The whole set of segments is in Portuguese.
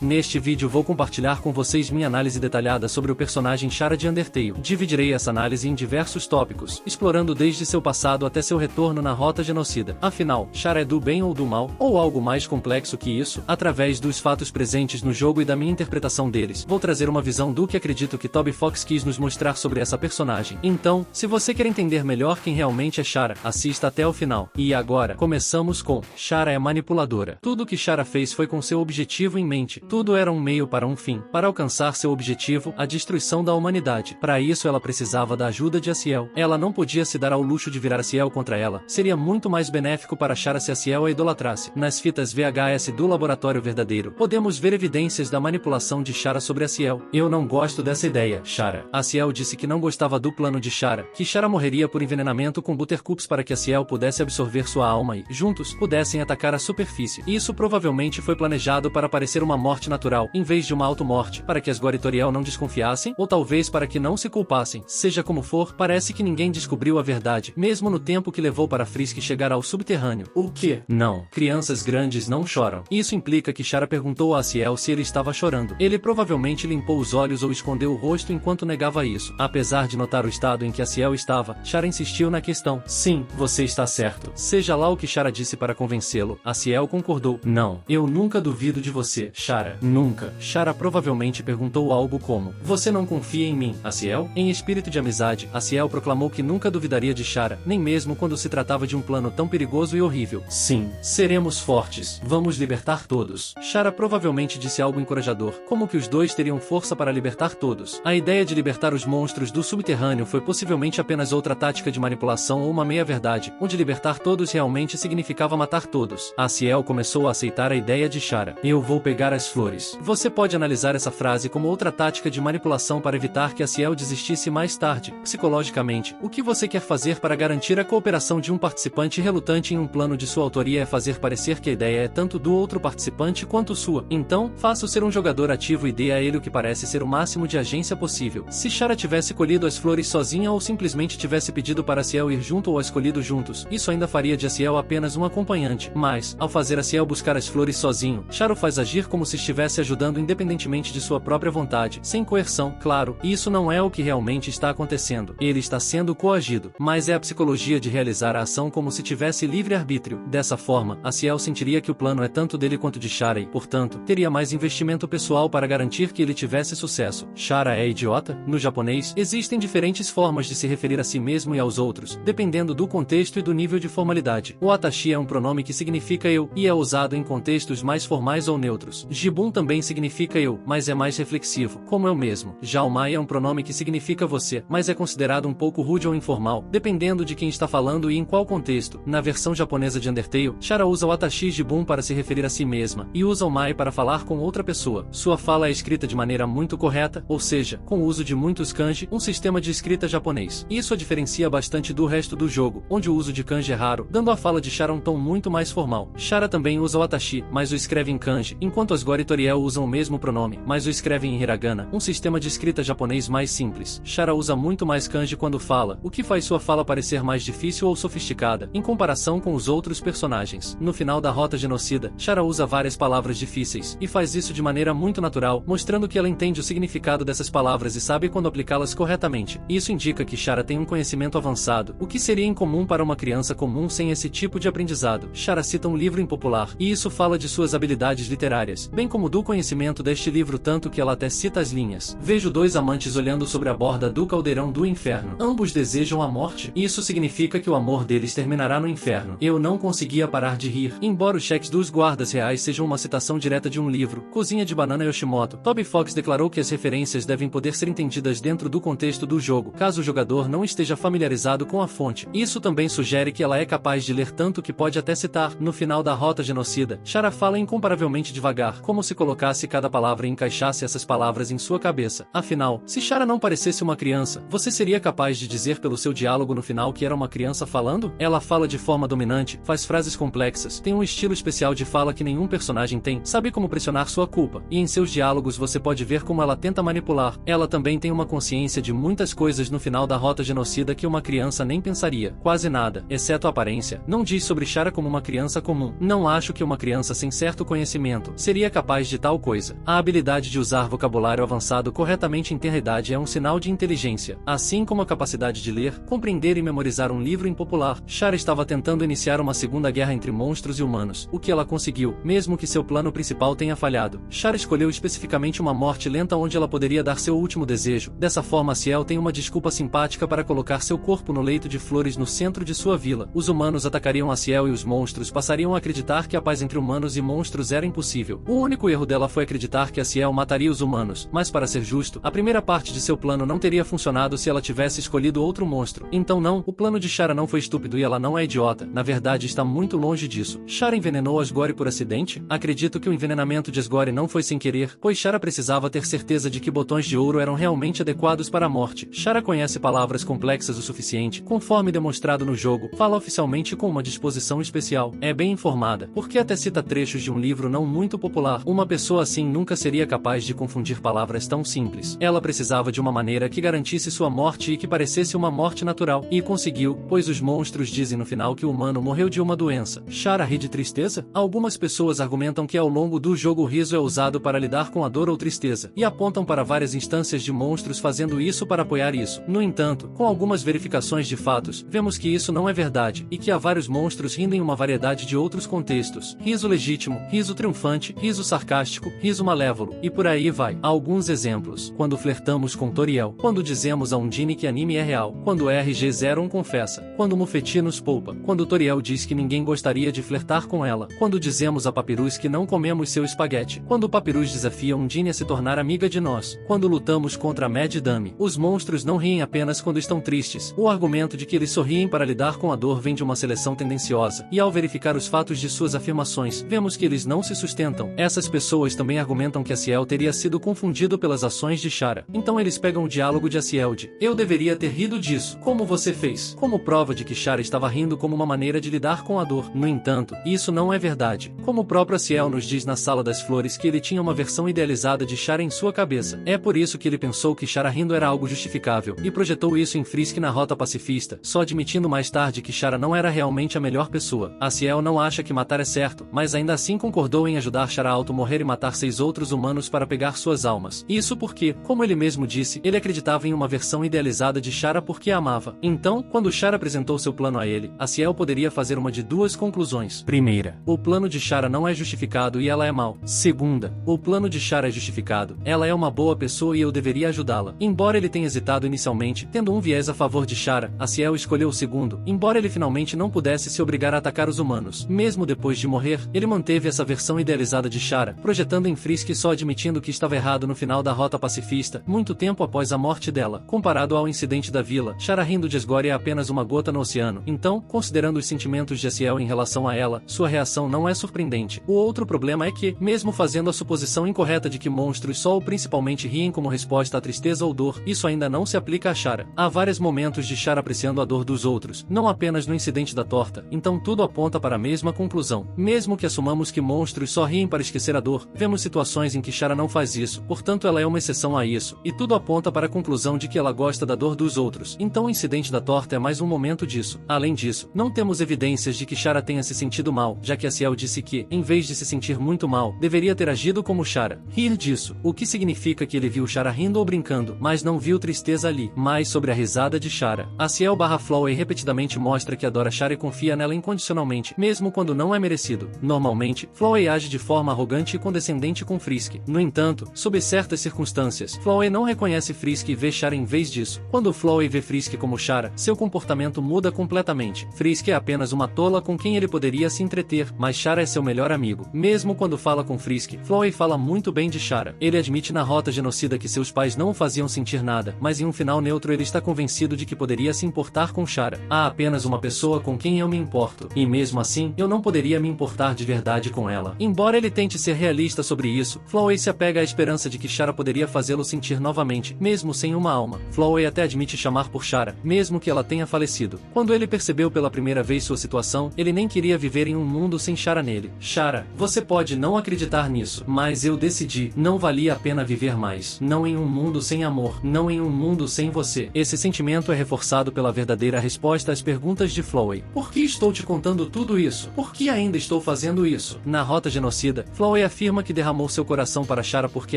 Neste vídeo vou compartilhar com vocês minha análise detalhada sobre o personagem Chara de Undertale. Dividirei essa análise em diversos tópicos, explorando desde seu passado até seu retorno na Rota Genocida. Afinal, Chara é do bem ou do mal, ou algo mais complexo que isso? Através dos fatos presentes no jogo e da minha interpretação deles, vou trazer uma visão do que acredito que Toby Fox quis nos mostrar sobre essa personagem. Então, se você quer entender melhor quem realmente é Chara, assista até o final. E agora, começamos com: Chara é manipuladora. Tudo que Chara fez foi com seu objetivo em mente. Tudo era um meio para um fim. Para alcançar seu objetivo, a destruição da humanidade. Para isso ela precisava da ajuda de Aciel. Ela não podia se dar ao luxo de virar Aciel contra ela. Seria muito mais benéfico para Chara se Aciel a idolatrasse. Nas fitas VHS do Laboratório Verdadeiro, podemos ver evidências da manipulação de Chara sobre Aciel. Eu não gosto dessa ideia, Chara. Aciel disse que não gostava do plano de Chara, que Chara morreria por envenenamento com Buttercups para que Aciel pudesse absorver sua alma e, juntos, pudessem atacar a superfície. Isso provavelmente foi planejado para parecer uma morte natural, em vez de uma automorte, para que as Guaritoriel não desconfiassem, ou talvez para que não se culpassem. Seja como for, parece que ninguém descobriu a verdade, mesmo no tempo que levou para Frisk chegar ao subterrâneo. O quê? Não. Crianças grandes não choram. Isso implica que Chara perguntou a Aciel se ele estava chorando. Ele provavelmente limpou os olhos ou escondeu o rosto enquanto negava isso. Apesar de notar o estado em que Aciel estava, Chara insistiu na questão. Sim, você está certo. Seja lá o que Chara disse para convencê-lo, Aciel concordou. Não, eu nunca duvido de você, Chara. Nunca. Chara provavelmente perguntou algo como: você não confia em mim, Aciel? Em espírito de amizade, Aciel proclamou que nunca duvidaria de Chara, nem mesmo quando se tratava de um plano tão perigoso e horrível. Sim, seremos fortes. Vamos libertar todos. Chara provavelmente disse algo encorajador, como que os dois teriam força para libertar todos. A ideia de libertar os monstros do subterrâneo foi possivelmente apenas outra tática de manipulação ou uma meia-verdade, onde libertar todos realmente significava matar todos. Aciel começou a aceitar a ideia de Chara. Eu vou pegar as flores. Você pode analisar essa frase como outra tática de manipulação para evitar que Aciel desistisse mais tarde. Psicologicamente, o que você quer fazer para garantir a cooperação de um participante relutante em um plano de sua autoria é fazer parecer que a ideia é tanto do outro participante quanto sua. Então, faça-o ser um jogador ativo e dê a ele o que parece ser o máximo de agência possível. Se Chara tivesse colhido as flores sozinha ou simplesmente tivesse pedido para Aciel ir junto ou escolhido juntos, isso ainda faria de Aciel apenas um acompanhante. Mas, ao fazer Aciel buscar as flores sozinho, Chara o faz agir como se estivesse ajudando independentemente de sua própria vontade, sem coerção, claro, e isso não é o que realmente está acontecendo. Ele está sendo coagido, mas é a psicologia de realizar a ação como se tivesse livre-arbítrio. Dessa forma, Aciel sentiria que o plano é tanto dele quanto de Chara e, portanto, teria mais investimento pessoal para garantir que ele tivesse sucesso. Chara é idiota? No japonês, existem diferentes formas de se referir a si mesmo e aos outros, dependendo do contexto e do nível de formalidade. O atashi é um pronome que significa eu, e é usado em contextos mais formais ou neutros. Jibun também significa eu, mas é mais reflexivo, como eu mesmo. Já o mai é um pronome que significa você, mas é considerado um pouco rude ou informal, dependendo de quem está falando e em qual contexto. Na versão japonesa de Undertale, Chara usa o atashi jibun para se referir a si mesma, e usa o mai para falar com outra pessoa. Sua fala é escrita de maneira muito correta, ou seja, com o uso de muitos kanji, um sistema de escrita japonês. Isso a diferencia bastante do resto do jogo, onde o uso de kanji é raro, dando à fala de Chara um tom muito mais formal. Chara também usa o atashi, mas o escreve em kanji, enquanto as Guaritoriel usam o mesmo pronome, mas o escrevem em hiragana, um sistema de escrita japonês mais simples. Chara usa muito mais kanji quando fala, o que faz sua fala parecer mais difícil ou sofisticada, em comparação com os outros personagens. No final da Rota Genocida, Chara usa várias palavras difíceis, e faz isso de maneira muito natural, mostrando que ela entende o significado dessas palavras e sabe quando aplicá-las corretamente. Isso indica que Chara tem um conhecimento avançado, o que seria incomum para uma criança comum sem esse tipo de aprendizado. Chara cita um livro impopular, e isso fala de suas habilidades literárias, bem como do conhecimento deste livro, tanto que ela até cita as linhas. Vejo dois amantes olhando sobre a borda do caldeirão do inferno. Ambos desejam a morte. Isso significa que o amor deles terminará no inferno. Eu não conseguia parar de rir. Embora os cheques dos guardas reais sejam uma citação direta de um livro, Cozinha de Banana Yoshimoto, Toby Fox declarou que as referências devem poder ser entendidas dentro do contexto do jogo, caso o jogador não esteja familiarizado com a fonte. Isso também sugere que ela é capaz de ler tanto que pode até citar. No final da Rota Genocida, Chara fala incomparavelmente devagar, como se colocasse cada palavra e encaixasse essas palavras em sua cabeça. Afinal, se Chara não parecesse uma criança, você seria capaz de dizer pelo seu diálogo no final que era uma criança falando? Ela fala de forma dominante, faz frases complexas, tem um estilo especial de fala que nenhum personagem tem, sabe como pressionar sua culpa, e em seus diálogos você pode ver como ela tenta manipular. Ela também tem uma consciência de muitas coisas no final da Rota Genocida que uma criança nem pensaria. Quase nada, exceto a aparência. Não diz sobre Chara como uma criança comum. Não acho que uma criança sem certo conhecimento seria capaz capaz de tal coisa. A habilidade de usar vocabulário avançado corretamente em tenra idade é um sinal de inteligência, assim como a capacidade de ler, compreender e memorizar um livro impopular. Shara estava tentando iniciar uma segunda guerra entre monstros e humanos, o que ela conseguiu, mesmo que seu plano principal tenha falhado. Shara escolheu especificamente uma morte lenta onde ela poderia dar seu último desejo. Dessa forma, Ciel tem uma desculpa simpática para colocar seu corpo no leito de flores no centro de sua vila. Os humanos atacariam a Ciel e os monstros passariam a acreditar que a paz entre humanos e monstros era impossível. O único erro dela foi acreditar que a Ciel mataria os humanos, mas para ser justo, a primeira parte de seu plano não teria funcionado se ela tivesse escolhido outro monstro. Então não, o plano de Shara não foi estúpido e ela não é idiota. Na verdade, está muito longe disso. Shara envenenou Asgore por acidente? Acredito que o envenenamento de Asgore não foi sem querer, pois Shara precisava ter certeza de que botões de ouro eram realmente adequados para a morte. Shara conhece palavras complexas o suficiente, conforme demonstrado no jogo, fala oficialmente com uma disposição especial, é bem informada, porque até cita trechos de um livro não muito popular. Uma pessoa assim nunca seria capaz de confundir palavras tão simples. Ela precisava de uma maneira que garantisse sua morte e que parecesse uma morte natural, e conseguiu, pois os monstros dizem no final que o humano morreu de uma doença. Shara ri de tristeza? Algumas pessoas argumentam que ao longo do jogo o riso é usado para lidar com a dor ou tristeza, e apontam para várias instâncias de monstros fazendo isso para apoiar isso. No entanto, com algumas verificações de fatos, vemos que isso não é verdade, e que há vários monstros rindo em uma variedade de outros contextos. Riso legítimo, riso triunfante, riso sarcástico, riso malévolo, e por aí vai. Há alguns exemplos. Quando flertamos com Toriel, quando dizemos a Undine que anime é real, quando RG01 confessa, quando Mufeti nos poupa, quando Toriel diz que ninguém gostaria de flertar com ela, quando dizemos a Papyrus que não comemos seu espaguete, quando Papyrus desafia Undine a se tornar amiga de nós, quando lutamos contra a Mad Dame. Os monstros não riem apenas quando estão tristes. O argumento de que eles sorriem para lidar com a dor vem de uma seleção tendenciosa, e ao verificar os fatos de suas afirmações, vemos que eles não se sustentam. Essas pessoas também argumentam que Ciel teria sido confundido pelas ações de Shara. Então eles pegam o diálogo de Ciel de: eu deveria ter rido disso. Como você fez? Como prova de que Shara estava rindo como uma maneira de lidar com a dor. No entanto, isso não é verdade. Como o próprio Ciel nos diz na Sala das Flores que ele tinha uma versão idealizada de Shara em sua cabeça. É por isso que ele pensou que Shara rindo era algo justificável, e projetou isso em Frisk na Rota Pacifista, só admitindo mais tarde que Shara não era realmente a melhor pessoa. Ciel não acha que matar é certo, mas ainda assim concordou em ajudar Shara a auto-morrer e matar 6 outros humanos para pegar suas almas. Isso porque, como ele mesmo disse, ele acreditava em uma versão idealizada de Shara porque a amava. Então, quando Shara apresentou seu plano a ele, Ciel poderia fazer uma de duas conclusões. Primeira, o plano de Shara não é justificado e ela é mau. Segunda, o plano de Shara é justificado, ela é uma boa pessoa e eu deveria ajudá-la. Embora ele tenha hesitado inicialmente, tendo um viés a favor de Shara, Ciel escolheu o segundo, embora ele finalmente não pudesse se obrigar a atacar os humanos. Mesmo depois de morrer, ele manteve essa versão idealizada de Shara, projetando em Frisk e só admitindo que estava errado no final da Rota Pacifista, muito tempo após a morte dela. Comparado ao incidente da vila, Shara rindo de Asgore é apenas uma gota no oceano. Então, considerando os sentimentos de Ciel em relação a ela, sua reação não é surpreendente. O outro problema é que, mesmo fazendo a suposição incorreta de que monstros só ou principalmente riem como resposta à tristeza ou dor, isso ainda não se aplica a Shara. Há vários momentos de Shara apreciando a dor dos outros, não apenas no incidente da torta, então tudo aponta para a mesma conclusão. Mesmo que assumamos que monstros só riem para esquecer a dor, vemos situações em que Shara não faz isso, portanto ela é uma exceção a isso, e tudo aponta para a conclusão de que ela gosta da dor dos outros, então o incidente da torta é mais um momento disso. Além disso, não temos evidências de que Shara tenha se sentido mal, já que Ciel disse que, em vez de se sentir muito mal, deveria ter agido como Shara. Rir disso, o que significa que ele viu Shara rindo ou brincando, mas não viu tristeza ali. Mais sobre a risada de Shara. Ciel/Flowey repetidamente mostra que adora Shara e confia nela incondicionalmente, mesmo quando não é merecido. Normalmente, Flowey age de forma arrogante e condescendente com Frisk. No entanto, sob certas circunstâncias, Flowey não reconhece Frisk e vê Shara em vez disso. Quando Flowey vê Frisk como Shara, seu comportamento muda completamente. Frisk é apenas uma tola com quem ele poderia se entreter, mas Shara é seu melhor amigo. Mesmo quando fala com Frisk, Flowey fala muito bem de Shara. Ele admite na Rota Genocida que seus pais não o faziam sentir nada, mas em um final neutro ele está convencido de que poderia se importar com Shara. Há apenas uma pessoa com quem eu me importo, e mesmo assim, eu não poderia me importar de verdade com ela. Embora ele tente ser realista sobre isso, Flowey se apega à esperança de que Shara poderia fazê-lo sentir novamente, mesmo sem uma alma. Flowey até admite chamar por Shara, mesmo que ela tenha falecido. Quando ele percebeu pela primeira vez sua situação, ele nem queria viver em um mundo sem Shara nele. Shara, você pode não acreditar nisso, mas eu decidi, não valia a pena viver mais. Não em um mundo sem amor, não em um mundo sem você. Esse sentimento é reforçado pela verdadeira resposta às perguntas de Flowey. Por que estou te contando tudo isso? Por que ainda estou fazendo isso? Na Rota Genocida, Flowey Flowey afirma que derramou seu coração para Shara porque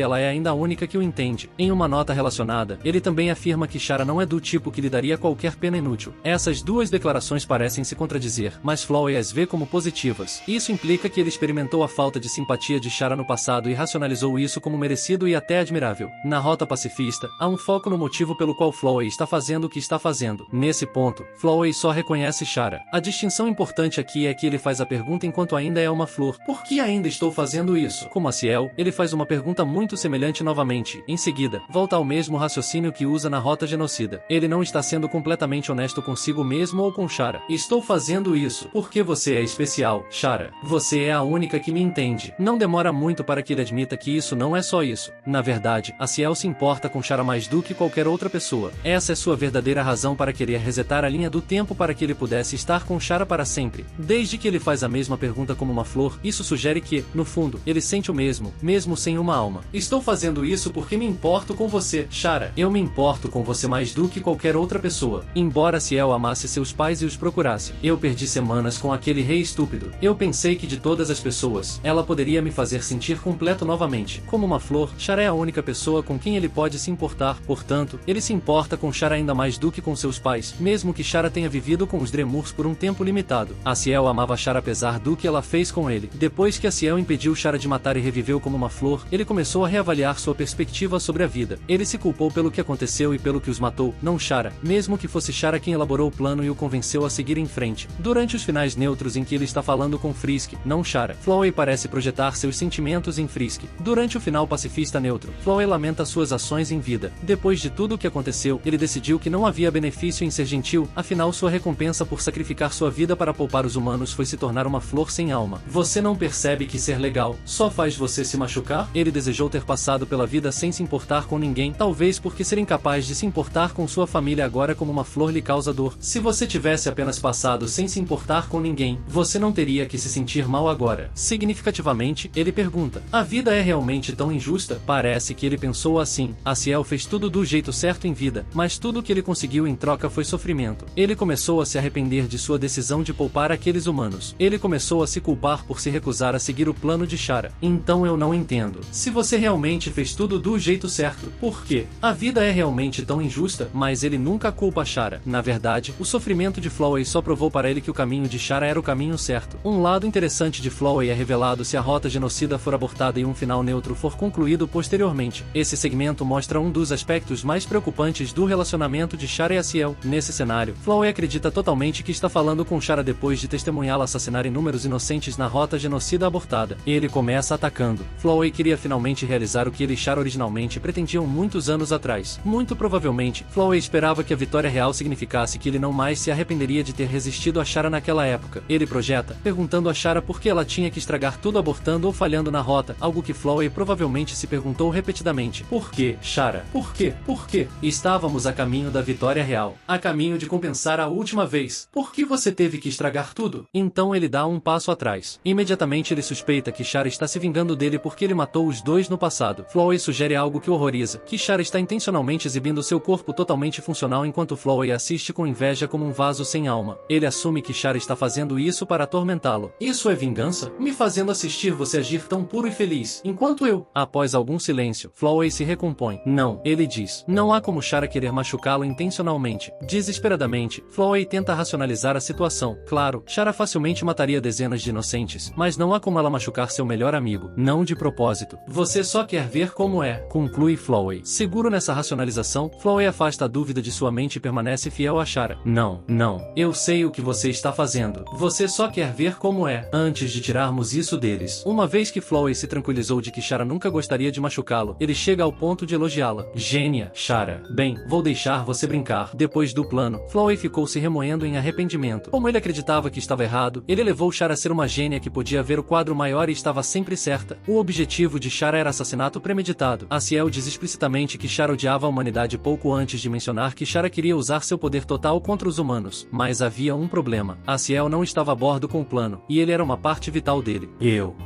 ela é ainda a única que o entende. Em uma nota relacionada, ele também afirma que Shara não é do tipo que lhe daria qualquer pena inútil. Essas duas declarações parecem se contradizer, mas Flowey as vê como positivas. Isso implica que ele experimentou a falta de simpatia de Shara no passado e racionalizou isso como merecido e até admirável. Na rota pacifista, há um foco no motivo pelo qual Flowey está fazendo o que está fazendo. Nesse ponto, Flowey só reconhece Shara. A distinção importante aqui é que ele faz a pergunta enquanto ainda é uma flor. Por que ainda estou fazendo isso? Como a Ciel, ele faz uma pergunta muito semelhante novamente. Em seguida, volta ao mesmo raciocínio que usa na rota genocida. Ele não está sendo completamente honesto consigo mesmo ou com Shara. Estou fazendo isso porque você é especial, Shara. Você é a única que me entende. Não demora muito para que ele admita que isso não é só isso. Na verdade, a Ciel se importa com Shara mais do que qualquer outra pessoa. Essa é sua verdadeira razão para querer resetar a linha do tempo para que ele pudesse estar com Shara para sempre. Desde que ele faz a mesma pergunta como uma flor, isso sugere que, no fundo, ele sente o mesmo sem uma alma. Estou fazendo isso porque me importo com você, Shara. Eu me importo com você mais do que qualquer outra pessoa. Embora Ciel amasse seus pais e os procurasse, eu perdi semanas com aquele rei estúpido. Eu pensei que de todas as pessoas, ela poderia me fazer sentir completo novamente. Como uma flor, Shara é a única pessoa com quem ele pode se importar, portanto, ele se importa com Shara ainda mais do que com seus pais, mesmo que Shara tenha vivido com os Dremurs por um tempo limitado. A Ciel amava Shara apesar do que ela fez com ele. Depois que a Ciel impediu Shara de matar e reviveu como uma flor, ele começou a reavaliar sua perspectiva sobre a vida. Ele se culpou pelo que aconteceu e pelo que os matou, não Shara, mesmo que fosse Shara quem elaborou o plano e o convenceu a seguir em frente. Durante os finais neutros em que ele está falando com Frisk, não Shara, Flowey parece projetar seus sentimentos em Frisk. Durante o final pacifista neutro, Flowey lamenta suas ações em vida. Depois de tudo o que aconteceu, ele decidiu que não havia benefício em ser gentil, afinal sua recompensa por sacrificar sua vida para poupar os humanos foi se tornar uma flor sem alma. Você não percebe que ser legal só faz você se machucar? Ele desejou ter passado pela vida sem se importar com ninguém, talvez porque ser incapaz de se importar com sua família agora como uma flor lhe causa dor. Se você tivesse apenas passado sem se importar com ninguém, você não teria que se sentir mal agora. Significativamente, ele pergunta: a vida é realmente tão injusta? Parece que ele pensou assim. A Ciel fez tudo do jeito certo em vida, mas tudo o que ele conseguiu em troca foi sofrimento. Ele começou a se arrepender de sua decisão de poupar aqueles humanos. Ele começou a se culpar por se recusar a seguir o plano de Shara. Então eu não entendo. Se você realmente fez tudo do jeito certo, por quê? A vida é realmente tão injusta? Mas ele nunca culpa Shara. Na verdade, o sofrimento de Flowey só provou para ele que o caminho de Shara era o caminho certo. Um lado interessante de Flowey é revelado se a rota genocida for abortada e um final neutro for concluído posteriormente. Esse segmento mostra um dos aspectos mais preocupantes do relacionamento de Shara e a Ciel. Nesse cenário, Flowey acredita totalmente que está falando com Shara depois de testemunhá-la assassinar inúmeros inocentes na rota genocida abortada. Ele começa atacando. Flowey queria finalmente realizar o que ele e Shara originalmente pretendiam muitos anos atrás. Muito provavelmente, Flowey esperava que a vitória real significasse que ele não mais se arrependeria de ter resistido a Shara naquela época. Ele projeta, perguntando a Shara por que ela tinha que estragar tudo abortando ou falhando na rota, algo que Flowey provavelmente se perguntou repetidamente. Por que, Shara? Por quê? Por quê? Estávamos a caminho da vitória real. A caminho de compensar a última vez. Por que você teve que estragar tudo? Então ele dá um passo atrás. Imediatamente ele suspeita que Shara está se vingando dele porque ele matou os dois no passado. Flowey sugere algo que o horroriza, que Shara está intencionalmente exibindo seu corpo totalmente funcional enquanto Flowey assiste com inveja como um vaso sem alma. Ele assume que Shara está fazendo isso para atormentá-lo. Isso é vingança? Me fazendo assistir você agir tão puro e feliz, enquanto eu... Após algum silêncio, Flowey se recompõe. Não, ele diz. Não há como Shara querer machucá-lo intencionalmente. Desesperadamente, Flowey tenta racionalizar a situação. Claro, Shara facilmente mataria dezenas de inocentes, mas não há como ela machucar seu melhor amigo. Não de propósito. Você só quer ver como é, conclui Flowey. Seguro nessa racionalização, Flowey afasta a dúvida de sua mente e permanece fiel a Shara. Não, não. Eu sei o que você está fazendo. Você só quer ver como é, antes de tirarmos isso deles. Uma vez que Flowey se tranquilizou de que Shara nunca gostaria de machucá-lo, ele chega ao ponto de elogiá-la. Gênia, Shara. Bem, vou deixar você brincar. Depois do plano, Flowey ficou se remoendo em arrependimento. Como ele acreditava que estava errado, ele levou Shara a ser uma gênia que podia ver o quadro maior e estava sempre certa. O objetivo de Shara era assassinato premeditado. A Ciel diz explicitamente que Shara odiava a humanidade pouco antes de mencionar que Shara queria usar seu poder total contra os humanos. Mas havia um problema. A Ciel não estava a bordo com o plano, e ele era uma parte vital dele.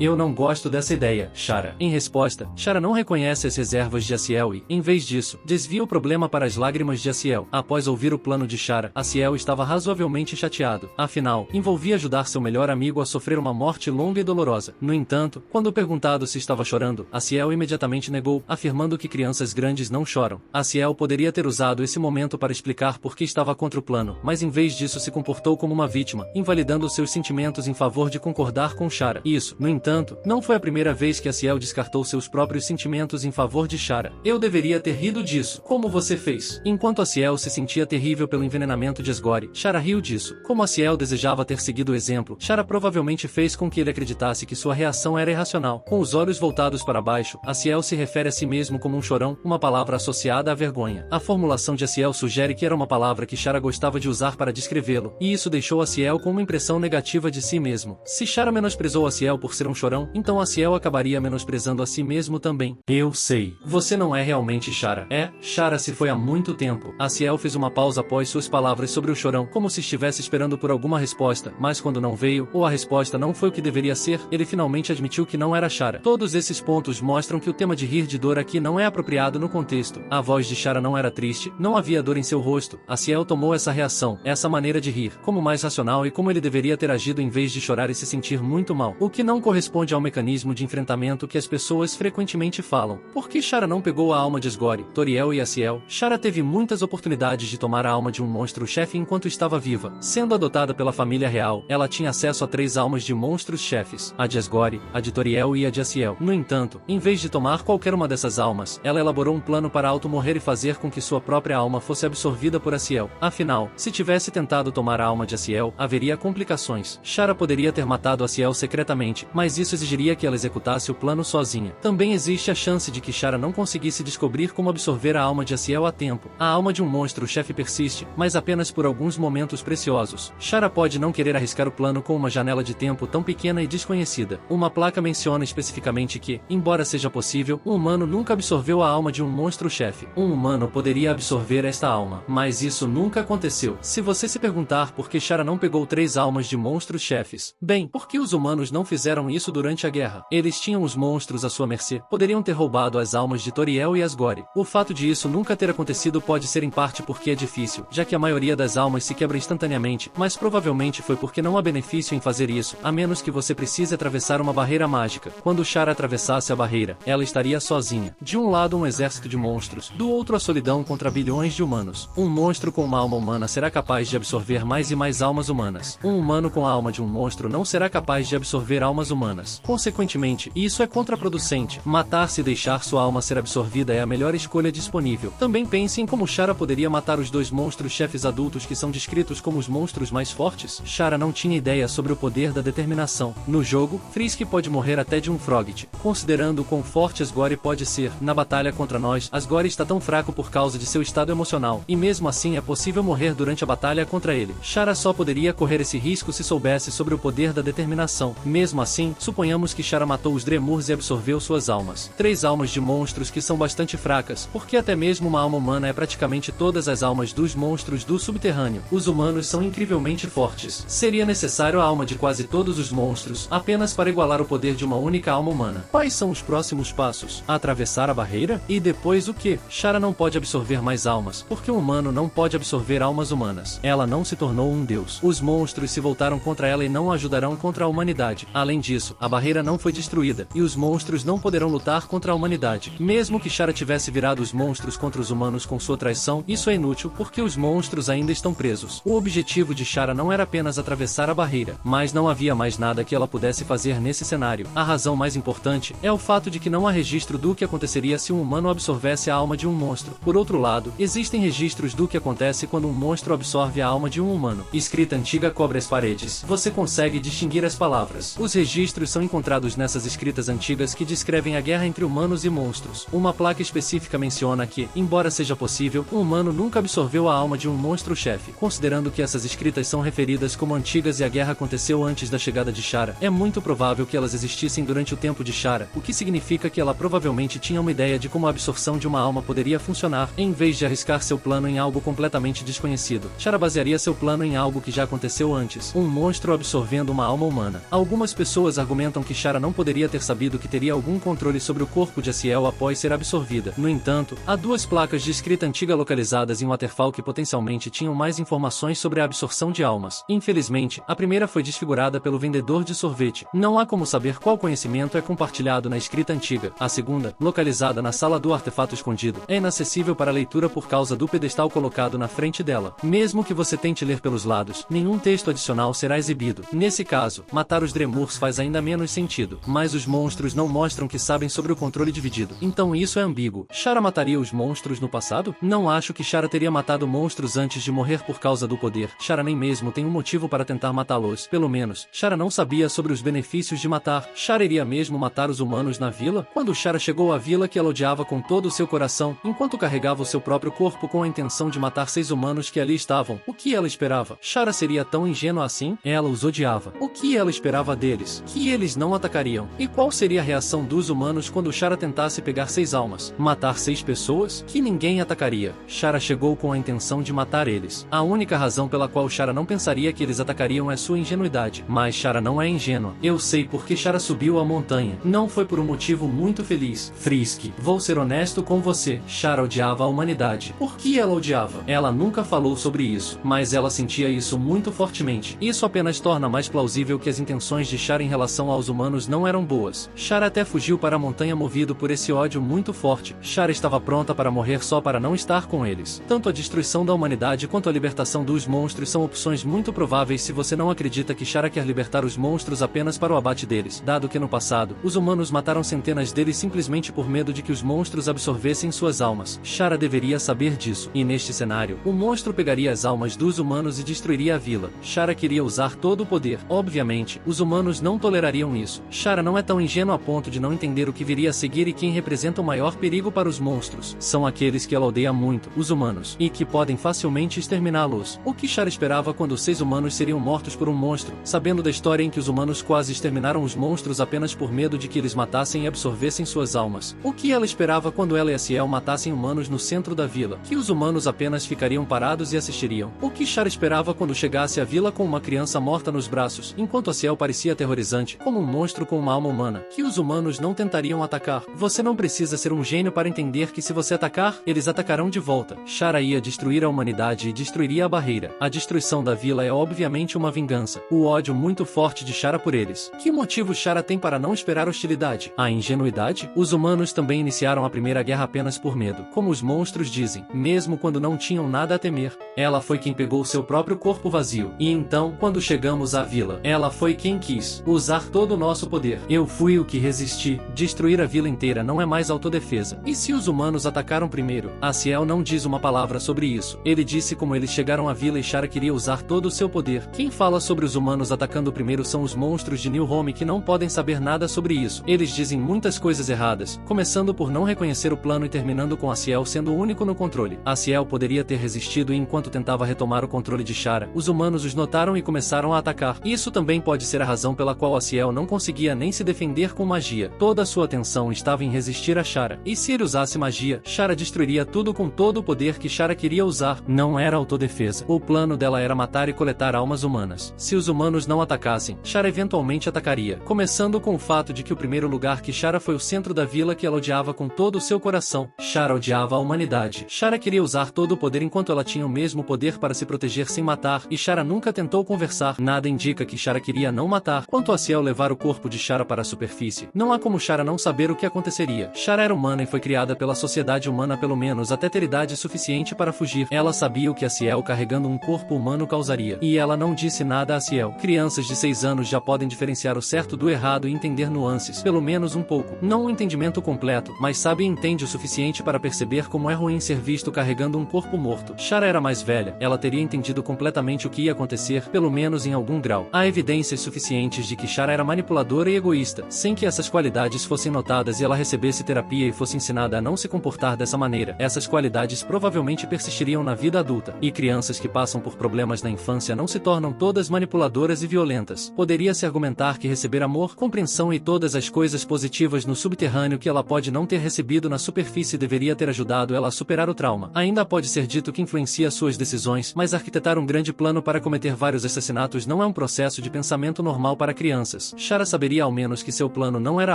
Eu não gosto dessa ideia, Shara. Em resposta, Shara não reconhece as reservas de Aciel e, em vez disso, desvia o problema para as lágrimas de Aciel. Após ouvir o plano de Shara, Aciel estava razoavelmente chateado. Afinal, envolvia ajudar seu melhor amigo a sofrer uma morte longa e dolorosa. No entanto, entanto, quando perguntado se estava chorando, Aciel imediatamente negou, afirmando que crianças grandes não choram. Aciel poderia ter usado esse momento para explicar por que estava contra o plano, mas em vez disso se comportou como uma vítima, invalidando seus sentimentos em favor de concordar com Chara. Isso, no entanto, não foi a primeira vez que Aciel descartou seus próprios sentimentos em favor de Chara. Eu deveria ter rido disso. Como você fez? Enquanto Aciel se sentia terrível pelo envenenamento de Asgore, Chara riu disso. Como Aciel desejava ter seguido o exemplo, Chara provavelmente fez com que ele acreditasse que sua reação era irracional. Com os olhos voltados para baixo, Aciel se refere a si mesmo como um chorão, uma palavra associada à vergonha. A formulação de Aciel sugere que era uma palavra que Chara gostava de usar para descrevê-lo, e isso deixou Aciel com uma impressão negativa de si mesmo. Se Chara menosprezou Aciel por ser um chorão, então Aciel acabaria menosprezando a si mesmo também. Eu sei. Você não é realmente Chara. Chara se foi há muito tempo. Aciel fez uma pausa após suas palavras sobre o chorão, como se estivesse esperando por alguma resposta, mas quando não veio, ou a resposta não foi o que deveria ser, ele finalmente admitiu que não era Chara. Todos esses pontos mostram que o tema de rir de dor aqui não é apropriado no contexto. A voz de Chara não era triste, não havia dor em seu rosto. Aciel tomou essa reação, essa maneira de rir, como mais racional e como ele deveria ter agido em vez de chorar e se sentir muito mal, o que não corresponde ao mecanismo de enfrentamento que as pessoas frequentemente falam. Por que Chara não pegou a alma de Asgore, Toriel e Aciel? Chara teve muitas oportunidades de tomar a alma de um monstro-chefe enquanto estava viva. Sendo adotada pela família real, ela tinha acesso a 3 almas de monstros-chefes, a de Asgore, a de Toriel e a de Aciel. No entanto, em vez de tomar qualquer uma dessas almas, ela elaborou um plano para auto-morrer e fazer com que sua própria alma fosse absorvida por Aciel. Afinal, se tivesse tentado tomar a alma de Aciel, haveria complicações. Chara poderia ter matado Aciel secretamente, mas isso exigiria que ela executasse o plano sozinha. Também existe a chance de que Chara não conseguisse descobrir como absorver a alma de Aciel a tempo. A alma de um monstro-chefe persiste, mas apenas por alguns momentos preciosos. Chara pode não querer arriscar o plano com uma janela de tempo tão pequena e desconhecida. Uma placa menciona especificamente que, embora seja possível, um humano nunca absorveu a alma de um monstro-chefe. Um humano poderia absorver esta alma, mas isso nunca aconteceu. Se você se perguntar por que Chara não pegou 3 almas de monstros-chefes, bem, por que os humanos não fizeram isso durante a guerra? Eles tinham os monstros à sua mercê, poderiam ter roubado as almas de Toriel e Asgore. O fato de isso nunca ter acontecido pode ser em parte porque é difícil, já que a maioria das almas se quebra instantaneamente, mas provavelmente foi porque não há benefício em fazer isso, a menos que você precise atravessar uma barreira mágica. Quando Chara atravessasse a barreira, ela estaria sozinha. De um lado um exército de monstros, do outro a solidão contra bilhões de humanos. Um monstro com uma alma humana será capaz de absorver mais e mais almas humanas. Um humano com a alma de um monstro não será capaz de absorver almas humanas. Consequentemente, isso é contraproducente. Matar-se e deixar sua alma ser absorvida é a melhor escolha disponível. Também pense em como Chara poderia matar os 2 monstros-chefes adultos que são descritos como os monstros mais fortes. Chara não tinha ideia sobre o poder da determinação. No jogo, Frisk pode morrer até de um Frogget. Considerando o quão forte Asgore pode ser, na batalha contra nós, Asgore está tão fraco por causa de seu estado emocional, e mesmo assim é possível morrer durante a batalha contra ele. Chara só poderia correr esse risco se soubesse sobre o poder da determinação. Mesmo assim, suponhamos que Chara matou os Dremurs e absorveu suas almas. 3 almas de monstros que são bastante fracas, porque até mesmo uma alma humana é praticamente todas as almas dos monstros do subterrâneo. Os humanos são incrivelmente fortes. Seria necessário a alma de quase todos os monstros, apenas para igualar o poder de uma única alma humana. Quais são os próximos passos? Atravessar a barreira? E depois o que? Chara não pode absorver mais almas, porque um humano não pode absorver almas humanas. Ela não se tornou um deus. Os monstros se voltaram contra ela e não a ajudarão contra a humanidade. Além disso, a barreira não foi destruída, e os monstros não poderão lutar contra a humanidade. Mesmo que Chara tivesse virado os monstros contra os humanos com sua traição, isso é inútil, porque os monstros ainda estão presos. O objetivo de Chara não era apenas atravessar a barreira, mas não havia mais nada que ela pudesse fazer nesse cenário. A razão mais importante é o fato de que não há registro do que aconteceria se um humano absorvesse a alma de um monstro. Por outro lado, existem registros do que acontece quando um monstro absorve a alma de um humano. Escrita antiga cobre as paredes. Você consegue distinguir as palavras. Os registros são encontrados nessas escritas antigas que descrevem a guerra entre humanos e monstros. Uma placa específica menciona que, embora seja possível, um humano nunca absorveu a alma de um monstro-chefe. Considerando que essas escritas são referidas como antigas e a guerra aconteceu antes da chegada de Chara, é muito provável que elas existissem durante o tempo de Chara, o que significa que ela provavelmente tinha uma ideia de como a absorção de uma alma poderia funcionar, em vez de arriscar seu plano em algo completamente desconhecido. Chara basearia seu plano em algo que já aconteceu antes, um monstro absorvendo uma alma humana. Algumas pessoas argumentam que Chara não poderia ter sabido que teria algum controle sobre o corpo de Aciel após ser absorvida. No entanto, há 2 placas de escrita antiga localizadas em Waterfall que potencialmente tinham mais informações sobre a absorção de almas. Infelizmente, a primeira foi desfigurada pelo vendedor de sorvete. Não há como como saber qual conhecimento é compartilhado na escrita antiga. A segunda, localizada na sala do artefato escondido, é inacessível para leitura por causa do pedestal colocado na frente dela. Mesmo que você tente ler pelos lados, nenhum texto adicional será exibido. Nesse caso, matar os Dremurs faz ainda menos sentido, mas os monstros não mostram que sabem sobre o controle dividido. Então isso é ambíguo. Shara mataria os monstros no passado? Não acho que Shara teria matado monstros antes de morrer por causa do poder. Shara nem mesmo tem um motivo para tentar matá-los. Pelo menos, Shara não sabia sobre os benefícios de matar. Shara iria mesmo matar os humanos na vila? Quando Shara chegou à vila que ela odiava com todo o seu coração, enquanto carregava o seu próprio corpo com a intenção de matar 6 humanos que ali estavam, o que ela esperava? Shara seria tão ingênua assim? Ela os odiava. O que ela esperava deles? Que eles não atacariam. E qual seria a reação dos humanos quando Shara tentasse pegar 6 almas? Matar 6 pessoas? Que ninguém atacaria. Shara chegou com a intenção de matar eles. A única razão pela qual Shara não pensaria que eles atacariam é sua ingenuidade. Mas Shara não é ingênua. Eu sei porque Shara subiu a montanha. Não foi por um motivo muito feliz. Frisk, vou ser honesto com você. Shara odiava a humanidade. Por que ela odiava? Ela nunca falou sobre isso, mas ela sentia isso muito fortemente. Isso apenas torna mais plausível que as intenções de Shara em relação aos humanos não eram boas. Shara até fugiu para a montanha movido por esse ódio muito forte. Shara estava pronta para morrer só para não estar com eles. Tanto a destruição da humanidade quanto a libertação dos monstros são opções muito prováveis se você não acredita que Shara quer libertar os monstros apenas para o abate deles, dado que no passado, os humanos mataram centenas deles simplesmente por medo de que os monstros absorvessem suas almas. Shara deveria saber disso, e neste cenário, o monstro pegaria as almas dos humanos e destruiria a vila. Shara queria usar todo o poder. Obviamente, os humanos não tolerariam isso. Shara não é tão ingênua a ponto de não entender o que viria a seguir e quem representa o maior perigo para os monstros. São aqueles que ela odeia muito, os humanos, e que podem facilmente exterminá-los. O que Shara esperava quando 6 humanos seriam mortos por um monstro, sabendo da história em que os humanos quase exterminaram os monstros apenas por medo de que eles matassem e absorvessem suas almas? O que ela esperava quando ela e a Ciel matassem humanos no centro da vila? Que os humanos apenas ficariam parados e assistiriam? O que Shara esperava quando chegasse à vila com uma criança morta nos braços, enquanto a Ciel parecia aterrorizante, como um monstro com uma alma humana? Que os humanos não tentariam atacar? Você não precisa ser um gênio para entender que se você atacar, eles atacarão de volta. Shara ia destruir a humanidade e destruiria a barreira. A destruição da vila é obviamente uma vingança. O ódio muito forte de Shara por eles. Que motivo Shara tem para não esperar hostilidade? A ingenuidade? Os humanos também iniciaram a primeira guerra apenas por medo, como os monstros dizem, mesmo quando não tinham nada a temer. Ela foi quem pegou seu próprio corpo vazio. E então, quando chegamos à vila, ela foi quem quis usar todo o nosso poder. Eu fui o que resisti. Destruir a vila inteira não é mais autodefesa. E se os humanos atacaram primeiro? A Ciel não diz uma palavra sobre isso. Ele disse como eles chegaram à vila e Shara queria usar todo o seu poder. Quem fala sobre os humanos atacando primeiro são os monstros de New Home que não podem saber nada sobre isso. Eles dizem muitas coisas erradas, começando por não reconhecer o plano e terminando com a Ciel sendo o único no controle. A Ciel poderia ter resistido e enquanto tentava retomar o controle de Shara, os humanos os notaram e começaram a atacar. Isso também pode ser a razão pela qual a Ciel não conseguia nem se defender com magia. Toda a sua atenção estava em resistir a Shara. E se ele usasse magia, Shara destruiria tudo com todo o poder que Shara queria usar. Não era autodefesa. O plano dela era matar e coletar almas humanas. Se os humanos não atacassem, Shara eventualmente atacaria. Começando com o fato de que o primeiro lugar que Shara foi o centro da vila que ela odiava com todo o seu coração. Shara odiava a humanidade. Shara queria usar todo o poder enquanto ela tinha o mesmo poder para se proteger sem matar, e Shara nunca tentou conversar. Nada indica que Shara queria não matar. Quanto a Ciel levar o corpo de Shara para a superfície, não há como Shara não saber o que aconteceria. Shara era humana e foi criada pela sociedade humana pelo menos até ter idade suficiente para fugir. Ela sabia o que a Ciel carregando um corpo humano causaria. E ela não disse nada a Ciel. Crianças de 6 anos já podem diferenciar o certo do errado e entender nuances, pelo menos um pouco. Não um entendimento completo, mas sabe e entende o suficiente para perceber como é ruim ser visto carregando um corpo morto. Shara era mais velha, ela teria entendido completamente o que ia acontecer, pelo menos em algum grau. Há evidências suficientes de que Shara era manipuladora e egoísta, sem que essas qualidades fossem notadas e ela recebesse terapia e fosse ensinada a não se comportar dessa maneira. Essas qualidades provavelmente persistiriam na vida adulta, e crianças que passam por problemas na infância não se tornam todas manipuladoras e violentas. Poderia-se argumentar que receber amor, compreensão e todas as coisas positivas no subterrâneo que ela pode não ter recebido na superfície deveria ter ajudado ela a superar o trauma. Ainda pode ser dito que influencia suas decisões, mas arquitetar um grande plano para cometer vários assassinatos não é um processo de pensamento normal para crianças. Shara saberia ao menos que seu plano não era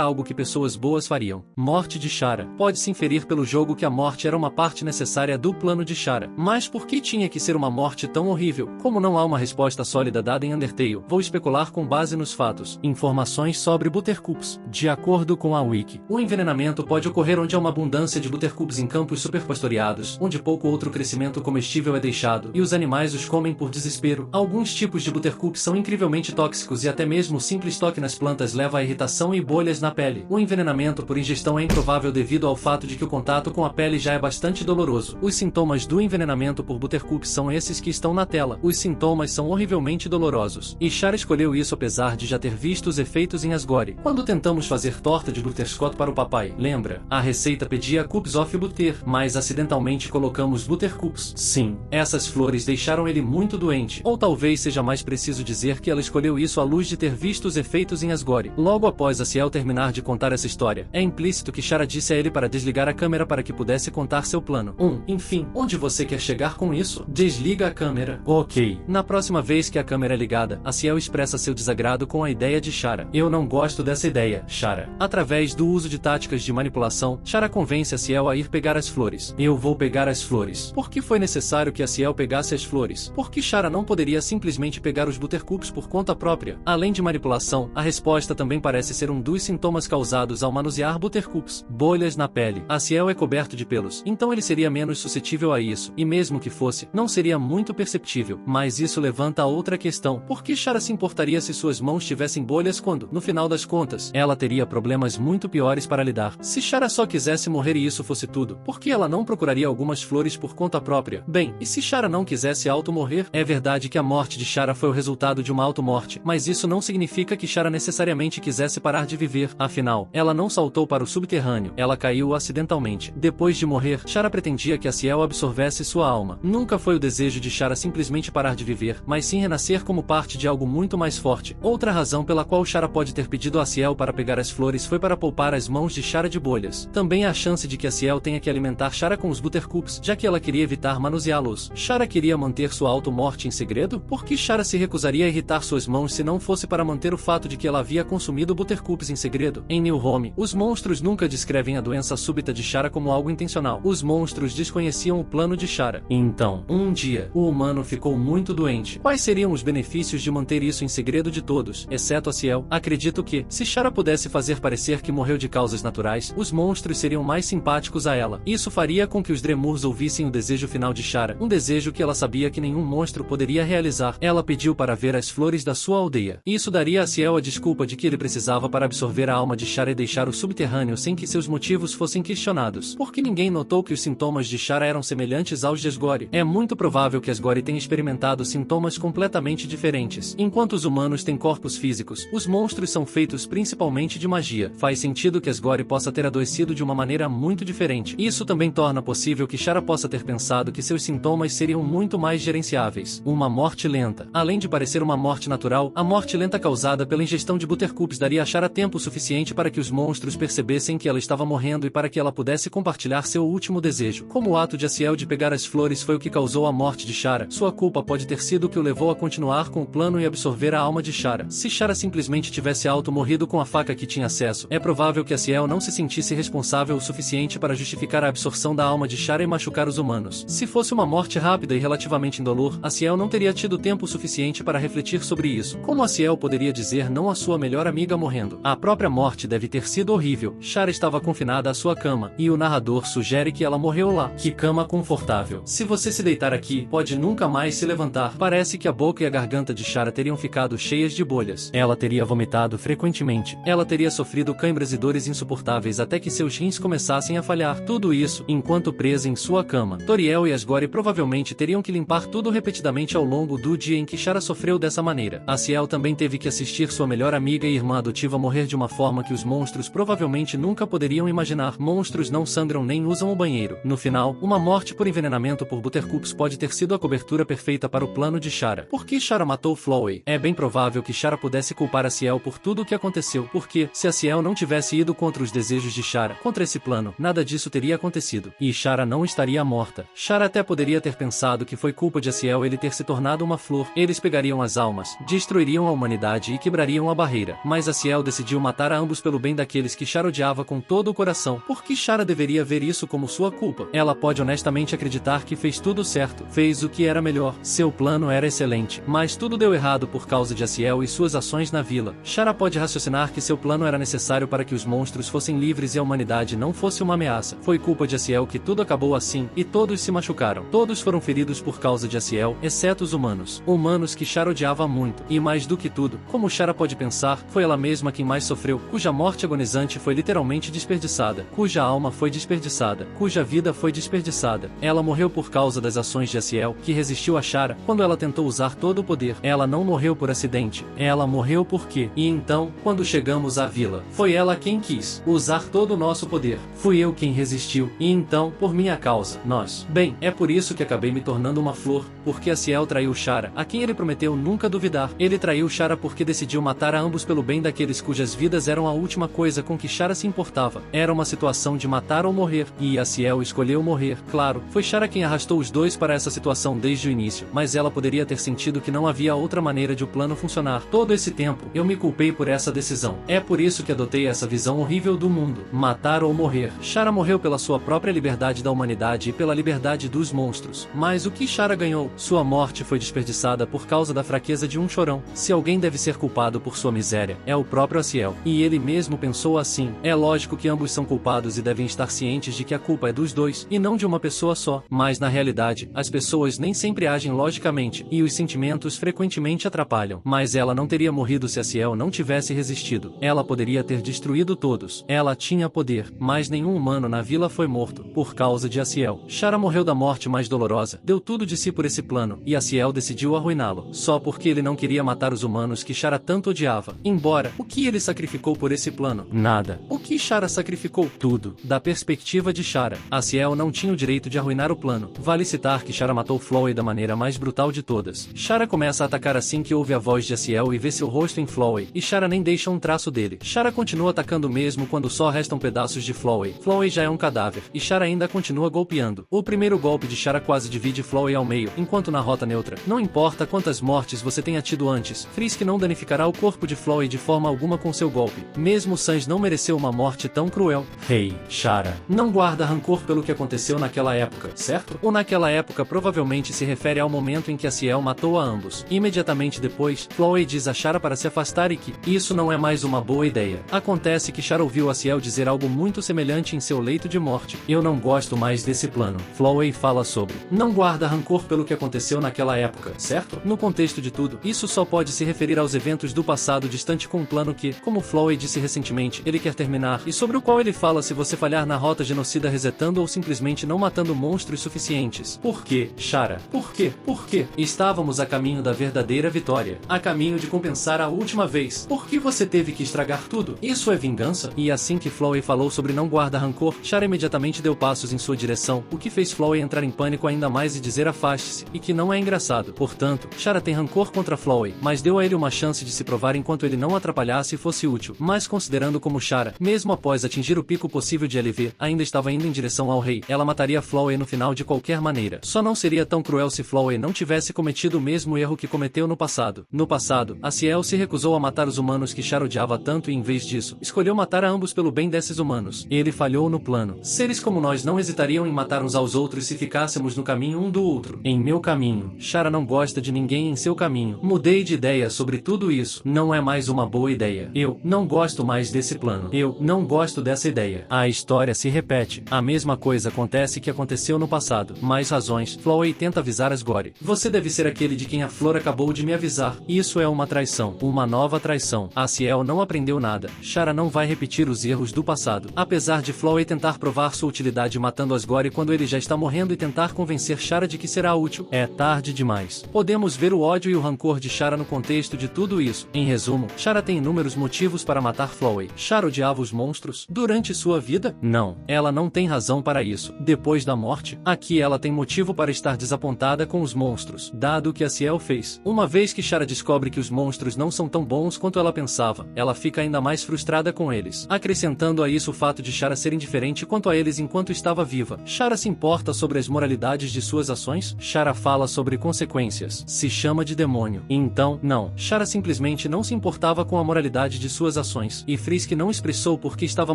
algo que pessoas boas fariam. Morte de Shara. Pode-se inferir pelo jogo que a morte era uma parte necessária do plano de Shara. Mas por que tinha que ser uma morte tão horrível? Como não há uma resposta sólida dada em Undertale, vou especular com base nos fatos. Em informações sobre Buttercups. De acordo com a Wiki, o envenenamento pode ocorrer onde há uma abundância de Buttercups em campos superpastoreados, onde pouco outro crescimento comestível é deixado, e os animais os comem por desespero. Alguns tipos de Buttercups são incrivelmente tóxicos e até mesmo o simples toque nas plantas leva a irritação e bolhas na pele. O envenenamento por ingestão é improvável devido ao fato de que o contato com a pele já é bastante doloroso. Os sintomas do envenenamento por Buttercups são esses que estão na tela. Os sintomas são horrivelmente dolorosos. E Chara escolheu isso apesar de já ter visto os efeitos em Asgore. Quando tentamos fazer torta de butterscotch para o papai, lembra? A receita pedia cups of butter, mas acidentalmente colocamos Buttercups. Sim, essas flores deixaram ele muito doente. Ou talvez seja mais preciso dizer que ela escolheu isso à luz de ter visto os efeitos em Asgore. Logo após a Ciel terminar de contar essa história, é implícito que Chara disse a ele para desligar a câmera para que pudesse contar seu plano. Enfim, onde você quer chegar com isso? Desliga a câmera. Ok. Na próxima vez que a câmera é ligada, a Ciel expressa seu desagrado com a ideia de Chara. Eu não gosto dessa ideia, Chara. Através do uso de táticas de manipulação, Chara convence a Ciel a ir pegar as flores. Eu vou pegar as flores. Por que foi necessário que a Ciel pegasse as flores? Por que Chara não poderia simplesmente pegar os Buttercups por conta própria? Além de manipulação, a resposta também parece ser um dos sintomas causados ao manusear Buttercups. Bolhas na pele. A Ciel é coberto de pelos, então ele seria menos suscetível a isso, e mesmo que fosse, não seria muito perceptível. Mas isso levanta outra questão. Por que Chara se importaria se suas mãos tivessem bolhas quando, no final das contas, ela teria problemas muito piores para lidar? Se Chara só quisesse morrer e isso fosse tudo, por que ela não procuraria algumas flores por conta própria? Bem, e se Chara não quisesse auto-morrer? É verdade que a morte de Chara foi o resultado de uma auto-morte, mas isso não significa que Chara necessariamente quisesse parar de viver. Afinal, ela não saltou para o subterrâneo, ela caiu acidentalmente. Depois de morrer, Chara pretendia que a Ciel absorvesse sua alma. Nunca foi o desejo de Chara simplesmente parar de viver, mas sim renascer como parte de algo muito mais forte. Outra razão pela qual Chara pode ter pedido a Ciel para pegar as flores foi para poupar as mãos de Chara de bolhas. Também há a chance de que a Ciel tenha que alimentar Chara com os Buttercups, já que ela queria evitar manuseá-los. Chara queria manter sua auto-morte em segredo? Por que Chara se recusaria a irritar suas mãos se não fosse para manter o fato de que ela havia consumido Buttercups em segredo? Em New Home, os monstros nunca descrevem a doença súbita de Chara como algo intencional. Os monstros desconheciam o plano de Chara. Então, um dia, o humano ficou muito doente. Quais seriam os benefícios de manter isso em segredo de todos, exceto a Ciel? Acredito que, se Chara pudesse fazer parecer que morreu de causas naturais, os monstros seriam mais simpáticos a ela. Isso faria com que os Dremurs ouvissem o desejo final de Chara, um desejo que ela sabia que nenhum monstro poderia realizar. Ela pediu para ver as flores da sua aldeia. Isso daria a Ciel a desculpa de que ele precisava para absorver a alma de Chara e deixar o subterrâneo sem que seus motivos fossem questionados. Porque ninguém notou que os sintomas de Chara eram semelhantes aos de Asgore. É muito provável que Asgore tenha experimentado sintomas completamente diferentes. Enquanto os humanos têm corpos físicos, os monstros são feitos principalmente de magia. Faz sentido que Asgore possa ter adoecido de uma maneira muito diferente. Isso também torna possível que Chara possa ter pensado que seus sintomas seriam muito mais gerenciáveis. Uma morte lenta. Além de parecer uma morte natural, a morte lenta causada pela ingestão de Buttercups daria a Chara tempo suficiente para que os monstros percebessem que ela estava morrendo e para que ela pudesse compartilhar seu último desejo. Como o ato de Ciel de pegar as flores foi o que causou a morte de Chara, sua culpa pode ter sido o que o levou a continuar com o plano e absorver a alma de Chara. Se Chara simplesmente tivesse auto-morrido com a faca que tinha acesso, é provável que a Ciel não se sentisse responsável o suficiente para justificar a absorção da alma de Chara e machucar os humanos. Se fosse uma morte rápida e relativamente indolor, a Ciel não teria tido tempo suficiente para refletir sobre isso. Como a Ciel poderia dizer não à sua melhor amiga morrendo? A própria morte deve ter sido horrível. Chara estava confinada à sua cama, e o narrador sugere que ela morreu lá. Que cama confortável. Se você se deitar aqui, pode nunca mais se levantar. Parece que a boca e a garganta de Chara teriam ficado cheias de bolhas. Ela teria vomitado frequentemente. Ela teria sofrido câimbras e dores insuportáveis até que seus rins começassem a falhar. Tudo isso, enquanto presa em sua cama. Toriel e Asgore provavelmente teriam que limpar tudo repetidamente ao longo do dia em que Chara sofreu dessa maneira. A Ciel também teve que assistir sua melhor amiga e irmã adotiva morrer de uma forma que os monstros provavelmente nunca poderiam imaginar. Monstros não sangram nem usam o banheiro. No final, uma morte por envenenamento por Buttercups pode ter sido a cobertura perfeita para o plano de Chara. Por que Chara matou Flowey? É bem provável que Chara pudesse culpar a Ciel por tudo o que aconteceu, porque, se a Ciel não tivesse ido contra os desejos de Chara, contra esse plano, nada disso teria acontecido. E Chara não estaria morta. Chara até poderia ter pensado que foi culpa de Ciel ele ter se tornado uma flor. Eles pegariam as almas, destruiriam a humanidade e quebrariam a barreira. Mas a Ciel decidiu matar a ambos pelo bem daqueles que Chara odiava com todo o coração. Por que Chara deveria ver isso como sua culpa? Ela pode honestamente acreditar que fez tudo certo, fez o que era melhor. Seu plano era excelente, mas tudo deu errado por causa de Ciel e suas ações na vida. vila. Shara pode raciocinar que seu plano era necessário para que os monstros fossem livres e a humanidade não fosse uma ameaça. Foi culpa de Aciel que tudo acabou assim, e todos se machucaram. Todos foram feridos por causa de Aciel, exceto os humanos. Humanos que Shara odiava muito. E mais do que tudo, como Shara pode pensar, foi ela mesma quem mais sofreu, cuja morte agonizante foi literalmente desperdiçada, cuja alma foi desperdiçada, cuja vida foi desperdiçada. Ela morreu por causa das ações de Aciel, que resistiu a Shara quando ela tentou usar todo o poder. Ela não morreu por acidente. Ela morreu por quê? E então, quando chegamos à vila, foi ela quem quis usar todo o nosso poder. Fui eu quem resistiu. E então, por minha causa, nós. Bem, é por isso que acabei me tornando uma flor, porque Aciel traiu Shara, a quem ele prometeu nunca duvidar. Ele traiu Shara porque decidiu matar a ambos pelo bem daqueles cujas vidas eram a última coisa com que Shara se importava. Era uma situação de matar ou morrer, e Aciel escolheu morrer. Claro, foi Shara quem arrastou os dois para essa situação desde o início, mas ela poderia ter sentido que não havia outra maneira de o plano funcionar. Todo esse tempo, eu me culpei por essa decisão. É por isso que adotei essa visão horrível do mundo. Matar ou morrer. Shara morreu pela sua própria liberdade da humanidade e pela liberdade dos monstros. Mas o que Shara ganhou? Sua morte foi desperdiçada por causa da fraqueza de um chorão. Se alguém deve ser culpado por sua miséria, é o próprio Aciel. E ele mesmo pensou assim. É lógico que ambos são culpados e devem estar cientes de que a culpa é dos dois, e não de uma pessoa só. Mas na realidade, as pessoas nem sempre agem logicamente, e os sentimentos frequentemente atrapalham. Mas ela não teria morrido se Aciel não tivesse resistido. Ela poderia ter destruído todos. Ela tinha poder, mas nenhum humano na vila foi morto, por causa de Aciel. Shara morreu da morte mais dolorosa, deu tudo de si por esse plano, e Aciel decidiu arruiná-lo, só porque ele não queria matar os humanos que Shara tanto odiava. Embora, o que ele sacrificou por esse plano? Nada. O que Shara sacrificou? Tudo. Da perspectiva de Shara, Aciel não tinha o direito de arruinar o plano. Vale citar que Shara matou Flowey da maneira mais brutal de todas. Shara começa a atacar assim que ouve a voz de Aciel e vê seu rosto em Flowey, e Shara nem deixa um traço dele. Shara continua atacando mesmo quando só restam pedaços de Flowey. Flowey já é um cadáver, e Shara ainda continua golpeando. O primeiro golpe de Shara quase divide Flowey ao meio, enquanto na rota neutra, não importa quantas mortes você tenha tido antes, Frisk não danificará o corpo de Flowey de forma alguma com seu golpe. Mesmo Sans não mereceu uma morte tão cruel. Hey, Shara, não guarda rancor pelo que aconteceu naquela época, certo? Ou naquela época provavelmente se refere ao momento em que Aciel matou a ambos. Imediatamente depois, Flowey diz a Shara para se afastar e que isso não é mais uma boa ideia. Acontece que Shara ouviu Aciel dizer algo muito semelhante em seu leito de morte. Eu não gosto mais desse plano. Flowey fala sobre não guarda rancor pelo que aconteceu naquela época, certo? No contexto de tudo, isso só pode se referir aos eventos do passado distante com um plano que, como Flowey disse recentemente, ele quer terminar, e sobre o qual ele fala se você falhar na rota genocida resetando ou simplesmente não matando monstros suficientes. Por quê, Shara? Por quê? Por quê? Estávamos a caminho da verdadeira vitória. A caminho de compensar a última vez. Por que você teve que estragar tudo? Isso é vingança? E assim que Flowey falou sobre não guarda rancor, Shara imediatamente deu passos em sua direção, o que fez Flowey entrar em pânico ainda mais e dizer afaste-se, e que não é engraçado. Portanto, Shara tem rancor contra Flowey, mas deu a ele uma chance de se provar enquanto ele não atrapalhasse e fosse útil. Mas considerando como Shara, mesmo após atingir o pico possível de LV, ainda estava indo em direção ao rei, ela mataria Flowey no final de qualquer maneira. Só não seria tão cruel se Flowey não tivesse cometido o mesmo erro que cometeu no passado. No passado, Aciel se recusou a matar os humanos que Shara odiava tanto e em vez disso, escolheu matar a ambos pelo bem desses humanos. Ele falhou no plano. Seres como nós não hesitariam em matar uns aos outros se ficássemos no caminho um do outro. Em meu caminho. Shara não gosta de ninguém em seu caminho. Mudei de ideia sobre tudo isso. Não é mais uma boa ideia. Eu não gosto mais desse plano. Eu não gosto dessa ideia. A história se repete. A mesma coisa acontece que aconteceu no passado. Mais razões. Flowey tenta avisar Asgore. Você deve ser aquele de quem a flor acabou de me avisar. Isso é uma traição. Uma nova traição. Aciel não aprendeu nada. Shara não vai repetir os erros do passado. Apesar de Flowey tentar provar sua utilidade matando Asgore quando ele já está morrendo e tentar convencer Shara de que será útil, é tarde demais. Podemos ver o ódio e o rancor de Shara no contexto de tudo isso. Em resumo, Shara tem inúmeros motivos para matar Flowey. Shara odiava os monstros durante sua vida? Não. Ela não tem razão para isso. Depois da morte, aqui ela tem motivo para estar desapontada com os monstros, dado o que Aciel fez. Uma vez que Shara descobre que os monstros não são tão bons quanto ela pensava, ela fica ainda mais frustrada com eles. Acrescentando a isso o fato de Shara ser indiferente quanto a eles enquanto estava viva. Shara se importa sobre as moralidades de suas ações? Shara fala sobre consequências. Se chama de demônio. Então, não. Shara simplesmente não se importava com a moralidade de suas ações. E Frisk não expressou por que estava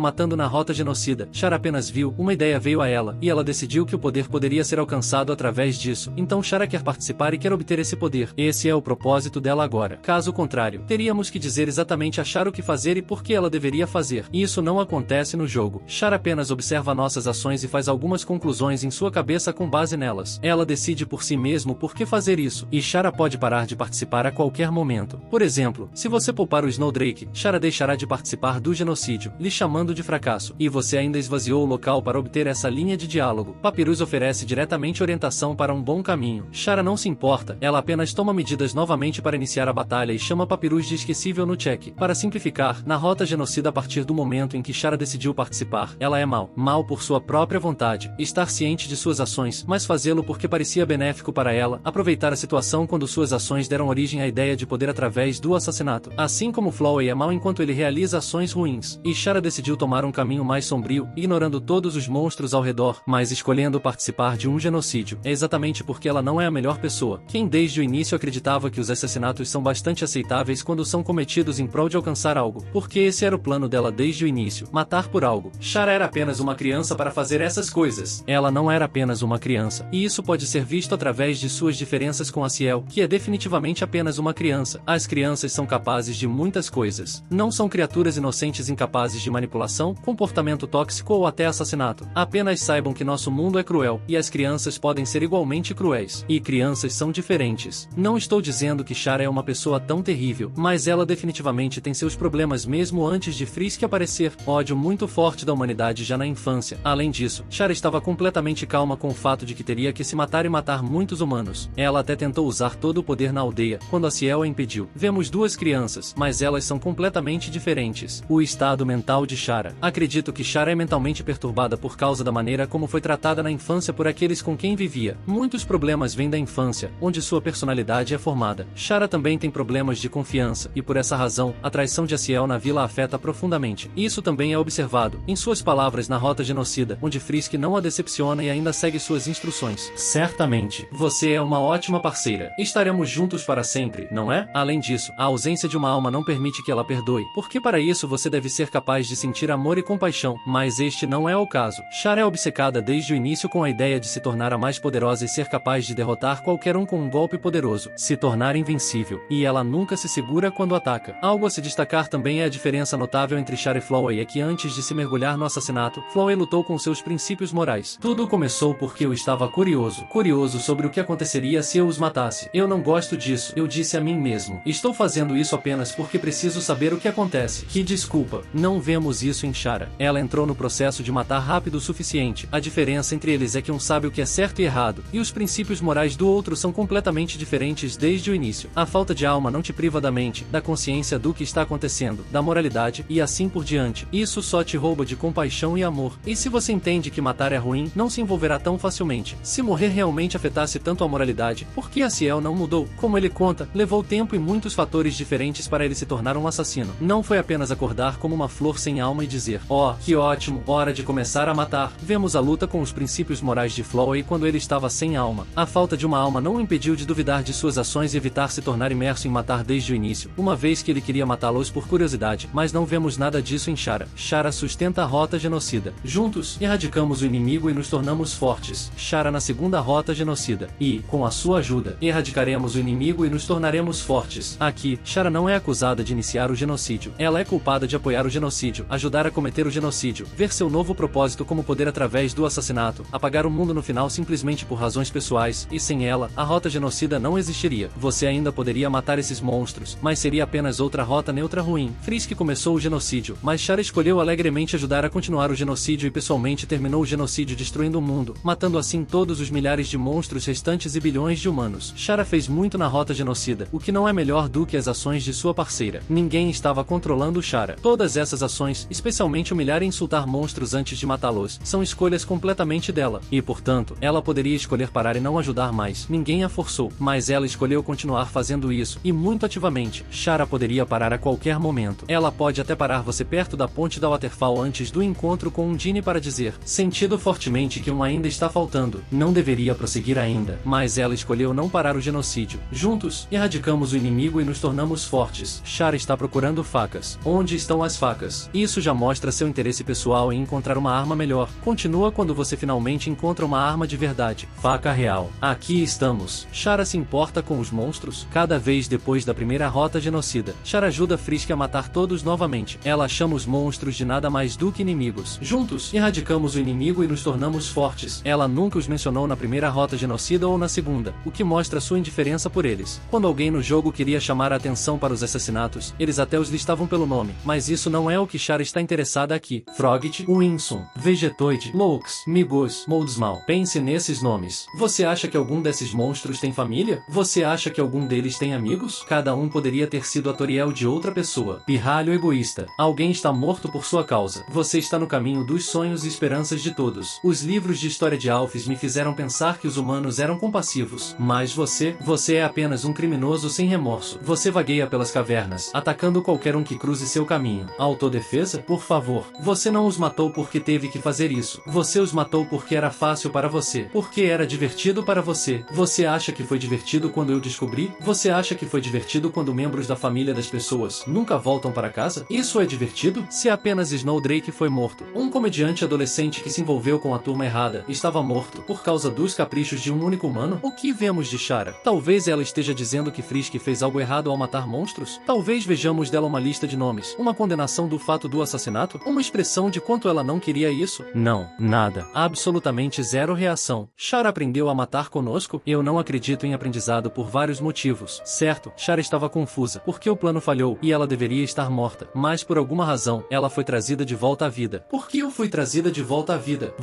matando na rota genocida. Shara apenas viu, uma ideia veio a ela, e ela decidiu que o poder poderia ser alcançado através disso. Então Shara quer participar e quer obter esse poder. Esse é o propósito dela agora. Caso contrário, Teríamos que dizer exatamente a Chara o que fazer e por que ela deveria fazer. E isso não acontece no jogo. Chara apenas observa nossas ações e faz algumas conclusões em sua cabeça com base nelas. Ela decide por si mesmo por que fazer isso, e Chara pode parar de participar a qualquer momento. Por exemplo, se você poupar o Snowdrake, Chara deixará de participar do genocídio, lhe chamando de fracasso. E você ainda esvaziou o local para obter essa linha de diálogo. Papyrus oferece diretamente orientação para um bom caminho. Chara não se importa, ela apenas toma medidas novamente para iniciar a batalha e chama Papyrus de esquecível no check. Para simplificar, na rota genocida a partir do momento em que Chara decidiu participar, ela é mal por sua própria vontade, estar ciente de suas ações, mas fazê-lo porque parecia benéfico para ela, aproveitar a situação quando suas ações deram origem à ideia de poder através do assassinato. Assim como Flowey é mau enquanto ele realiza ações ruins, e Chara decidiu tomar um caminho mais sombrio, ignorando todos os monstros ao redor, mas escolhendo participar de um genocídio. É exatamente porque ela não é a melhor pessoa. Quem desde o início acreditava que os assassinatos são bastante aceitáveis quando são cometidos em prol de alcançar algo, porque esse era o plano dela desde o início, matar por algo. Chara era apenas uma criança para fazer essas coisas. Ela não era apenas uma criança, e isso pode ser visto através de suas diferenças com a Ciel, que é definitivamente apenas uma criança. As crianças são capazes de muitas coisas. Não são criaturas inocentes incapazes de manipulação, comportamento tóxico ou até assassinato. Apenas saibam que nosso mundo é cruel, e as crianças podem ser igualmente cruéis. E crianças são diferentes. Não estou dizendo que Chara é uma pessoa tão terrível, mas ela definitivamente tem seus problemas mesmo antes de Frisk aparecer. Ódio muito forte da humanidade já na infância. Além disso, Chara estava completamente calma com o fato de que teria que se matar e matar muitos humanos. Ela até tentou usar todo o poder na aldeia, quando a Ciel a impediu. Vemos duas crianças, mas elas são completamente diferentes. O estado mental de Chara. Acredito que Chara é mentalmente perturbada por causa da maneira como foi tratada na infância por aqueles com quem vivia. Muitos problemas vêm da infância, onde sua personalidade é formada. Chara também tem problemas de confiança, e por essa razão, a traição de Ciel na vila a afeta profundamente. Isso também é observado, em suas palavras na rota genocida, onde Frisk não a decepciona e ainda segue suas instruções. Certamente, você é uma ótima parceira. Estaremos juntos para sempre, não é? Além disso, a ausência de uma alma não permite que ela perdoe, porque para isso você deve ser capaz de sentir amor e compaixão, mas este não é o caso. Chara é obcecada desde o início com a ideia de se tornar a mais poderosa e ser capaz de derrotar qualquer um com um golpe poderoso, se tornar invencível, e ela nunca se segura quando ataca. Algo a se destacar também é a diferença notável entre Chara e Flowey é que antes de se mergulhar no assassinato, Flowey lutou com seus princípios morais. Tudo começou porque eu estava curioso sobre o que aconteceria se eu os matasse. Eu não gosto disso, eu disse a mim mesmo. Estou fazendo isso apenas porque preciso saber o que acontece. Que desculpa, não vemos isso em Chara. Ela entrou no processo de matar rápido o suficiente. A diferença entre eles é que um sabe o que é certo e errado, e os princípios morais do outro são completamente diferentes desde o início. A falta de alma não te priva da mente, da consciência do que está acontecendo, da moralidade, e assim por diante. Isso só te rouba de compaixão e amor. E se você entende que matar é ruim, não se envolverá tão facilmente. Se morrer realmente afetasse tanto a moralidade, por que a Ciel não mudou? Como ele conta, levou tempo e muitos fatores diferentes para ele se tornar um assassino. Não foi apenas acordar como uma flor sem alma e dizer, oh, que ótimo, hora de começar a matar. Vemos a luta com os princípios morais de Flowey quando ele estava sem alma. A falta de uma alma não o impediu de duvidar de suas ações e evitar se tornar imerso em matar desde o início, uma vez que ele queria matá-los por curiosidade, mas não vemos nada disso em Chara. Chara sustenta a rota genocida. Juntos, erradicamos o inimigo e nos tornamos fortes. Chara na segunda rota genocida. E, com a sua ajuda, erradicaremos o inimigo e nos tornaremos fortes. Aqui, Chara não é acusada de iniciar o genocídio. Ela é culpada de apoiar o genocídio, ajudar a cometer o genocídio, ver seu novo propósito como poder através do assassinato, apagar o mundo no final simplesmente por razões pessoais, e sem ela, a rota genocida não existiria. Você ainda poderia matar esses monstros, mas seria apenas outra rota neutra ruim. Frisk começou o genocídio, mas Chara escolheu alegremente ajudar a continuar o genocídio e pessoalmente terminou o genocídio destruindo o mundo, matando assim todos os milhares de monstros restantes e bilhões de humanos. Chara fez muito na rota genocida, o que não é melhor do que as ações de sua parceira. Ninguém estava controlando Chara. Todas essas ações, especialmente humilhar e insultar monstros antes de matá-los, são escolhas completamente dela, e portanto, ela poderia escolher parar e não ajudar mais. Ninguém a forçou, mas ela escolheu continuar fazendo isso, e muito ativamente. Chara poderia parar a qualquer momento. Ela pode até parar você perto da ponte da Waterfall antes do encontro com um Ginny para dizer, sentindo fortemente que ainda está faltando, não deveria prosseguir ainda, mas ela escolheu não parar o genocídio. Juntos, erradicamos o inimigo e nos tornamos fortes. Chara está procurando facas. Onde estão as facas? Isso já mostra seu interesse pessoal em encontrar uma arma melhor. Continua quando você finalmente encontra uma arma de verdade. Faca real. Aqui estamos. Chara se importa com os monstros? Cada vez depois da primeira rota genocida. Chara ajuda Frisk a matar todos novamente. Ela chama os monstros de nada mais do que inimigos. Juntos, erradicamos o inimigo e nos tornamos fortes. Ela nunca os mencionou na primeira rota genocida ou na segunda, o que mostra sua indiferença por eles. Quando alguém no jogo queria chamar a atenção para os assassinatos, eles até os listavam pelo nome, mas isso não é o que Chara está interessada aqui. Frogit, Winston, Vegetoid, Loux, Migos, Moldsmal. Pense nesses nomes. Você acha que algum desses monstros tem família? Você acha que algum deles tem amigos? Cada um poderia ter sido a Toriel de outra pessoa. Pirralho egoísta. Alguém está morto por sua causa. Você está no caminho dos sonhos e esperanças de todos. Os livros de história de Alphys me fizeram pensar que os humanos eram compassivos. Mas você é apenas um criminoso sem remorso. Você vagueia pelas cavernas, atacando qualquer um que cruze seu caminho. Autodefesa? Por favor. Você não os matou porque teve que fazer isso. Você os matou porque era fácil para você. Porque era divertido para você. Você acha que foi divertido quando eu descobri? Você acha que foi divertido quando membros da família das pessoas nunca voltam para casa? Isso é divertido? Se apenas Snowdrake foi morto. Um comediante adolescente que se envolveu com a turma errada estava morto por causa dos caprichos de um único humano? O que vemos de Chara? Talvez ela esteja dizendo que Frisk fez algo errado ao matar monstros? Talvez vejamos dela uma lista de nomes, uma condenação do fato do assassinato, uma expressão de quanto ela não queria isso? Não, nada. Absolutamente zero reação. Chara aprendeu a matar conosco? Eu não acredito em aprendizado por vários motivos. Certo, Chara estava confusa, porque o plano falhou e ela deveria estar morta. Mas por alguma razão, ela foi trazida de volta à vida. Por que eu fui trazida de volta à vida?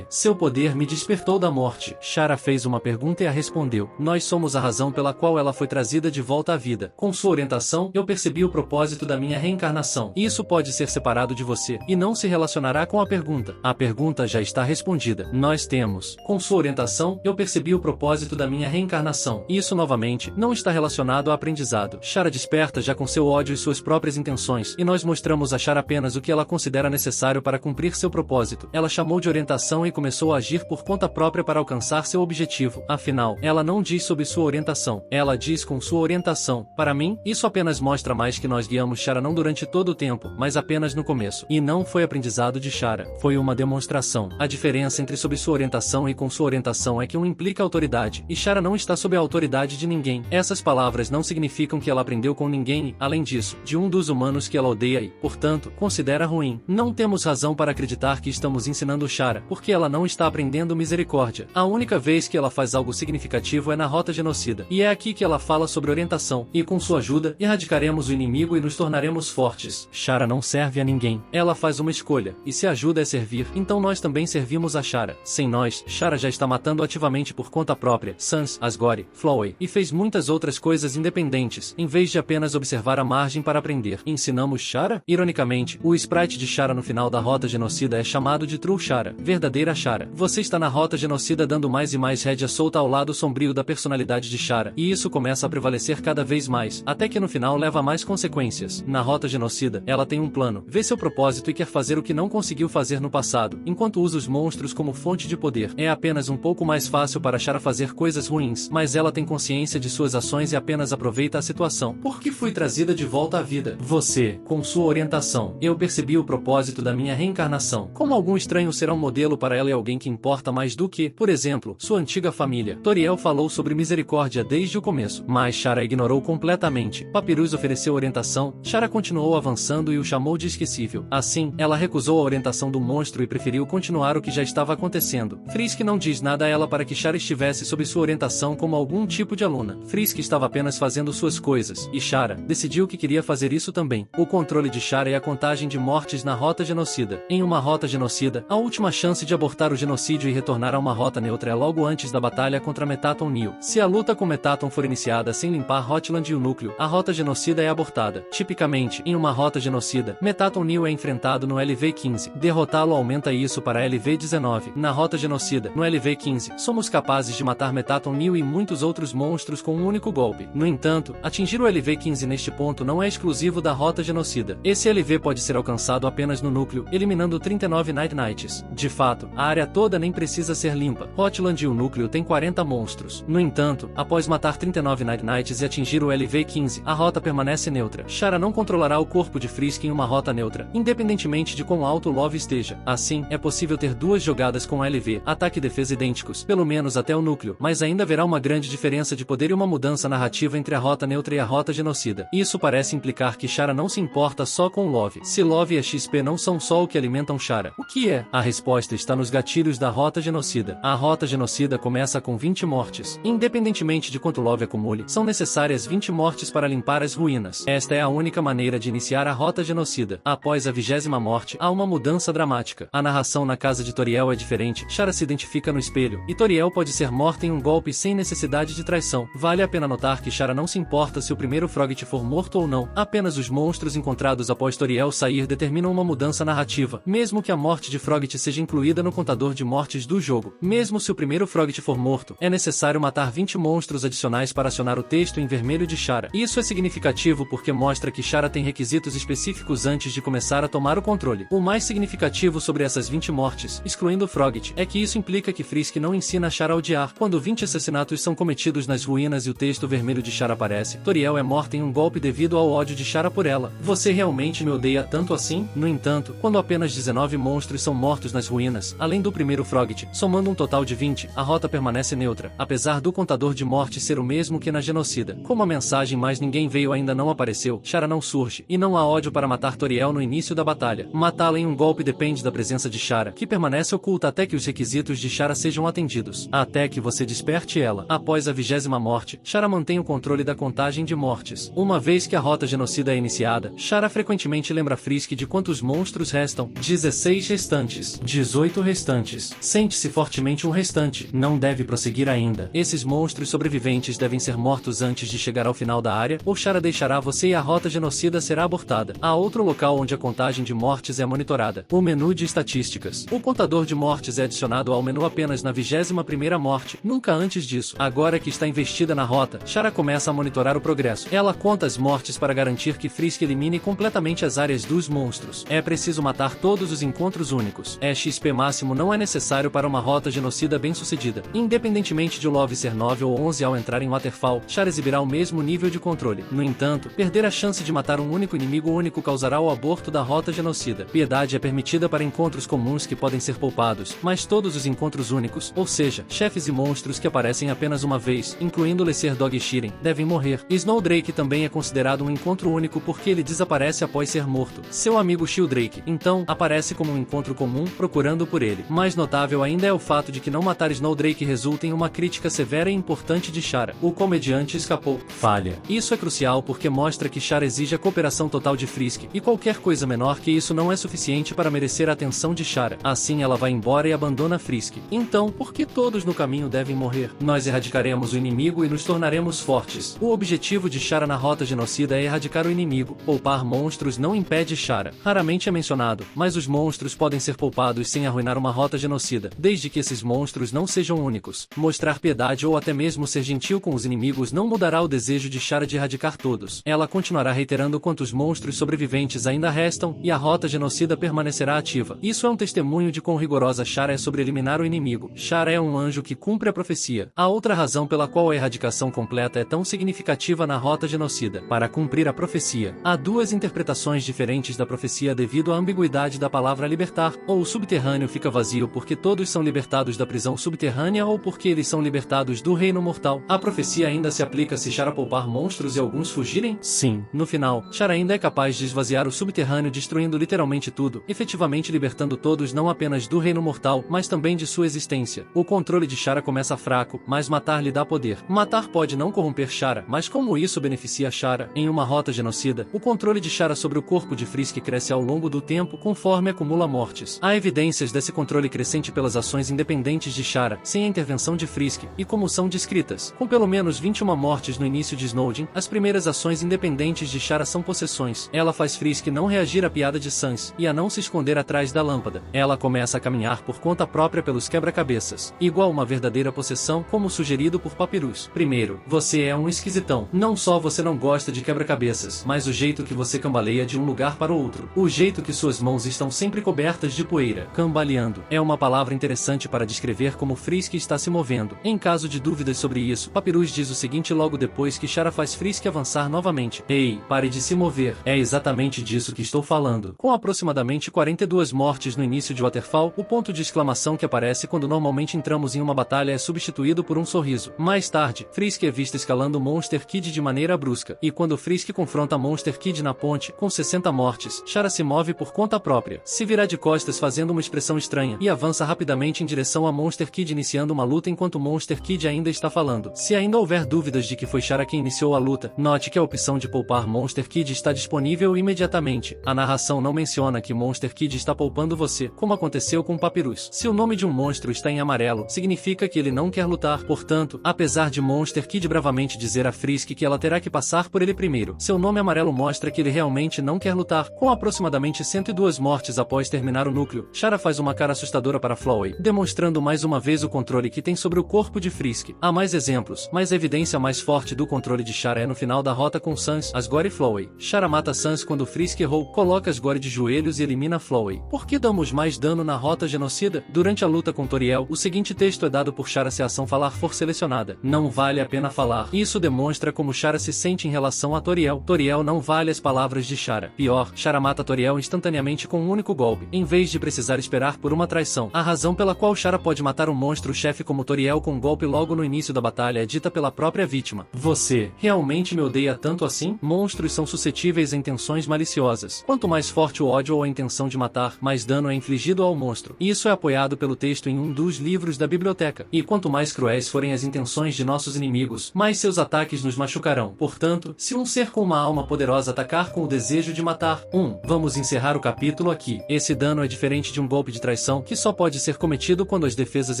Seu poder me despertou da morte. Chara fez uma pergunta e a respondeu. Nós somos a razão pela qual ela foi trazida de volta à vida. Com sua orientação, eu percebi o propósito da minha reencarnação. Isso pode ser separado de você, e não se relacionará com a pergunta. A pergunta já está respondida. Nós temos. Com sua orientação, eu percebi o propósito da minha reencarnação. Isso, novamente, não está relacionado ao aprendizado. Chara desperta já com seu ódio e suas próprias intenções, e nós mostramos a Chara apenas o que ela considera necessário para cumprir seu propósito. Ela chamou de orientação e começou a agir por conta própria para alcançar seu objetivo. Afinal, ela não diz sobre sua orientação. Ela diz com sua orientação. Para mim, isso apenas mostra mais que nós guiamos Chara não durante todo o tempo, mas apenas no começo. E não foi aprendizado de Chara. Foi uma demonstração. A diferença entre sob sua orientação e com sua orientação é que um implica autoridade, e Chara não está sob a autoridade de ninguém. Essas palavras não significam que ela aprendeu com ninguém e, além disso, de um dos humanos que ela odeia e, portanto, considera ruim. Não temos razão para acreditar que estamos ensinando Chara, porque ela não está aprendendo misericórdia. A única vez que ela faz algo significativo é na rota genocida, e é aqui que ela fala sobre orientação, e com sua ajuda, erradicaremos o inimigo e nos tornaremos fortes. Chara não serve a ninguém. Ela faz uma escolha, e se a ajuda é servir, então nós também servimos a Chara. Sem nós, Chara já está matando ativamente por conta própria, Sans, Asgore, Flowey, e fez muitas outras coisas independentes, em vez de apenas observar a margem para aprender. Ensinamos Chara? Ironicamente, o sprite de Chara no final da rota genocida é chamado de True Chara, verdadeira Chara. Você está na rota genocida dando mais e mais rédea solta ao lado sombrio da personalidade de Chara, e isso começa a prevalecer cada vez mais, até que no final leva a mais consequências. Na rota genocida, ela tem um plano, vê seu propósito e quer fazer o que não conseguiu fazer no passado, enquanto usa os monstros como fonte de poder. É apenas um pouco mais fácil para Chara fazer coisas ruins, mas ela tem consciência de suas ações e apenas aproveita a situação. Por que fui trazida de volta à vida? Você, com sua orientação, eu percebi o propósito da minha reencarnação. Como algum estranho será um modelo para ela e alguém que importa mais do que, por exemplo, sua antiga família. Toriel falou sobre misericórdia desde o começo, mas Chara ignorou completamente. Papyrus ofereceu orientação, Chara continuou avançando e o chamou de esquecível. Assim, ela recusou a orientação do monstro e preferiu continuar o que já estava acontecendo. Frisk não diz nada a ela para que Chara estivesse sob sua orientação como algum tipo de aluna. Frisk estava apenas fazendo suas coisas, e Chara decidiu que queria fazer isso também. O controle de Chara é a contagem de mortes na rota genocida. Em uma rota genocida, a última chance de abortar o genocídio e retornar a uma rota neutra é logo antes da batalha contra Metaton Neo. Se a luta com Metaton for iniciada sem limpar Hotland e o núcleo, a rota genocida é abortada. Tipicamente, em uma rota genocida, Metaton Neo é enfrentado no LV-15. Derrotá-lo aumenta isso para LV-19. Na rota genocida, no LV-15, somos capazes de matar Metaton Neo e muitos outros monstros com um único golpe. No entanto, atingir o LV-15 neste ponto não é exclusivo da rota genocida. Esse LV pode ser alcançado apenas no núcleo, eliminando 39 Night Knights. De fato, a área toda nem precisa ser limpa. Hotland e o núcleo tem 40 monstros. No entanto, após matar 39 Night Knights e atingir o LV-15, a rota permanece neutra. Chara não controlará o corpo de Frisk em uma rota neutra, independentemente de quão alto o Love esteja. Assim, é possível ter duas jogadas com LV, ataque e defesa idênticos, pelo menos até o núcleo, mas ainda haverá uma grande diferença de poder e uma mudança narrativa entre a rota neutra outra e a rota genocida. Isso parece implicar que Chara não se importa só com o Love. Se Love e a XP não são só o que alimentam Chara, o que é? A resposta está nos gatilhos da rota genocida. A rota genocida começa com 20 mortes. Independentemente de quanto Love acumule, são necessárias 20 mortes para limpar as ruínas. Esta é a única maneira de iniciar a rota genocida. Após a 20ª morte, há uma mudança dramática. A narração na casa de Toriel é diferente. Chara se identifica no espelho, e Toriel pode ser morta em um golpe sem necessidade de traição. Vale a pena notar que Chara não se importa se o primeiro Frogit for morto ou não. Apenas os monstros encontrados após Toriel sair determinam uma mudança narrativa, mesmo que a morte de Frogit seja incluída no contador de mortes do jogo. Mesmo se o primeiro Frogit for morto, é necessário matar 20 monstros adicionais para acionar o texto em vermelho de Chara. Isso é significativo porque mostra que Chara tem requisitos específicos antes de começar a tomar o controle. O mais significativo sobre essas 20 mortes, excluindo o Frogit, é que isso implica que Frisk não ensina Chara a odiar. Quando 20 assassinatos são cometidos nas ruínas e o texto vermelho de Chara aparece, Toriel é morta em um golpe devido ao ódio de Chara por ela. Você realmente me odeia tanto assim? No entanto, quando apenas 19 monstros são mortos nas ruínas, além do primeiro Frogit, somando um total de 20, a rota permanece neutra, apesar do contador de morte ser o mesmo que na genocida. Como a mensagem "mais ninguém veio" ainda não apareceu, Chara não surge, e não há ódio para matar Toriel no início da batalha. Matá-la em um golpe depende da presença de Chara, que permanece oculta até que os requisitos de Chara sejam atendidos, até que você desperte ela. Após a 20ª morte, Chara mantém o controle da contagem de mortes. Uma vez que a rota genocida é iniciada, Chara frequentemente lembra Frisk de quantos monstros restam. 16 restantes. 18 restantes. Sente-se fortemente um restante. Não deve prosseguir ainda. Esses monstros sobreviventes devem ser mortos antes de chegar ao final da área, ou Chara deixará você e a rota genocida será abortada. Há outro local onde a contagem de mortes é monitorada: o menu de estatísticas. O contador de mortes é adicionado ao menu apenas na 21ª morte, nunca antes disso. Agora que está investida na rota, Chara começa a monitorar o progresso. Ela conta as mortes para garantir que Frisk elimine completamente as áreas dos monstros. É preciso matar todos os encontros únicos. XP máximo não é necessário para uma rota genocida bem-sucedida. Independentemente de Love ser 9 ou 11 ao entrar em Waterfall, Chara exibirá o mesmo nível de controle. No entanto, perder a chance de matar um único inimigo único causará o aborto da rota genocida. Piedade é permitida para encontros comuns que podem ser poupados, mas todos os encontros únicos, ou seja, chefes e monstros que aparecem apenas uma vez, incluindo Lesser Dog e Shiren, devem morrer. Snowdrake também é considerado um encontro único porque ele desaparece após ser morto. Seu amigo Shielddrake, então, aparece como um encontro comum, procurando por ele. Mais notável ainda é o fato de que não matar Snowdrake resulta em uma crítica severa e importante de Chara. O comediante escapou. Falha. Isso é crucial porque mostra que Chara exige a cooperação total de Frisk, e qualquer coisa menor que isso não é suficiente para merecer a atenção de Chara. Assim ela vai embora e abandona Frisk. Então, por que todos no caminho devem morrer? Nós erradicaremos o inimigo e nos tornaremos fortes. O objetivo de Chara na rota genocida é erradicar o inimigo. Poupar monstros não impede Chara. Raramente é mencionado, mas os monstros podem ser poupados sem arruinar uma rota genocida, desde que esses monstros não sejam únicos. Mostrar piedade ou até mesmo ser gentil com os inimigos não mudará o desejo de Chara de erradicar todos. Ela continuará reiterando quantos monstros sobreviventes ainda restam, e a rota genocida permanecerá ativa. Isso é um testemunho de quão rigorosa Chara é sobre eliminar o inimigo. Chara é um anjo que cumpre a profecia. A outra razão pela qual a erradicação completa é tão significativa na rota genocida: para cumprir a profecia. Há duas interpretações diferentes da profecia devido à ambiguidade da palavra libertar: ou o subterrâneo fica vazio porque todos são libertados da prisão subterrânea ou porque eles são libertados do reino mortal. A profecia ainda se aplica se Chara poupar monstros e alguns fugirem? Sim. No final, Chara ainda é capaz de esvaziar o subterrâneo, destruindo literalmente tudo, efetivamente libertando todos não apenas do reino mortal, mas também de sua existência. O controle de Chara começa fraco, mas matar lhe dá poder. Matar pode não corromper Chara, mas como isso beneficia Chara? Em uma rota genocida, o controle de Chara sobre o corpo de Frisk cresce ao longo do tempo conforme acumula mortes. Há evidências desse controle crescente pelas ações independentes de Chara, sem a intervenção de Frisk, e como são descritas. Com pelo menos 21 mortes no início de Snowdin, as primeiras ações independentes de Chara são possessões. Ela faz Frisk não reagir à piada de Sans, e a não se esconder atrás da lâmpada. Ela começa a caminhar por conta própria pelos quebra-cabeças, igual uma verdadeira possessão, como sugerido por Papyrus. Primeiro, você é um esquisitão. Não só você não gosta de quebra-cabeças, mas o jeito que você cambaleia de um lugar para outro. O jeito que suas mãos estão sempre cobertas de poeira. Cambaleando é uma palavra interessante para descrever como Frisk está se movendo. Em caso de dúvidas sobre isso, Papyrus diz o seguinte logo depois que Chara faz Frisk avançar novamente: ei, pare de se mover. É exatamente disso que estou falando. Com aproximadamente 42 mortes no início de Waterfall, o ponto de exclamação que aparece quando normalmente entramos em uma batalha é substituído por um sorriso. Mais tarde, Frisk é vista escalando o Monster Kill Kid de maneira brusca. E quando Frisk confronta Monster Kid na ponte, com 60 mortes, Chara se move por conta própria. Se virá de costas fazendo uma expressão estranha, e avança rapidamente em direção a Monster Kid iniciando uma luta enquanto Monster Kid ainda está falando. Se ainda houver dúvidas de que foi Chara quem iniciou a luta, note que a opção de poupar Monster Kid está disponível imediatamente. A narração não menciona que Monster Kid está poupando você, como aconteceu com Papyrus. Se o nome de um monstro está em amarelo, significa que ele não quer lutar. Portanto, apesar de Monster Kid bravamente dizer a Frisk que ela terá que passar por ele primeiro, seu nome amarelo mostra que ele realmente não quer lutar. Com aproximadamente 102 mortes após terminar o núcleo, Chara faz uma cara assustadora para Flowey, demonstrando mais uma vez o controle que tem sobre o corpo de Frisk. Há mais exemplos, mas a evidência mais forte do controle de Chara é no final da rota com Sans, Asgore e Flowey. Chara mata Sans quando Frisk errou, coloca Asgore de joelhos e elimina Flowey. Por que damos mais dano na rota genocida? Durante a luta com Toriel, o seguinte texto é dado por Chara se a ação falar for selecionada. Não vale a pena falar. Isso demonstra como Chara se sente em relação a Toriel. Toriel não vale as palavras de Chara. Pior, Chara mata Toriel instantaneamente com um único golpe, em vez de precisar esperar por uma traição. A razão pela qual Chara pode matar um monstro-chefe como Toriel com um golpe logo no início da batalha é dita pela própria vítima. Você realmente me odeia tanto assim? Monstros são suscetíveis a intenções maliciosas. Quanto mais forte o ódio ou a intenção de matar, mais dano é infligido ao monstro. Isso é apoiado pelo texto em um dos livros da biblioteca. E quanto mais cruéis forem as intenções de nossos inimigos, mais seus ataques nos machucarão. Portanto, se um ser com uma alma poderosa atacar com o desejo de matar, vamos encerrar o capítulo aqui. Esse dano é diferente de um golpe de traição, que só pode ser cometido quando as defesas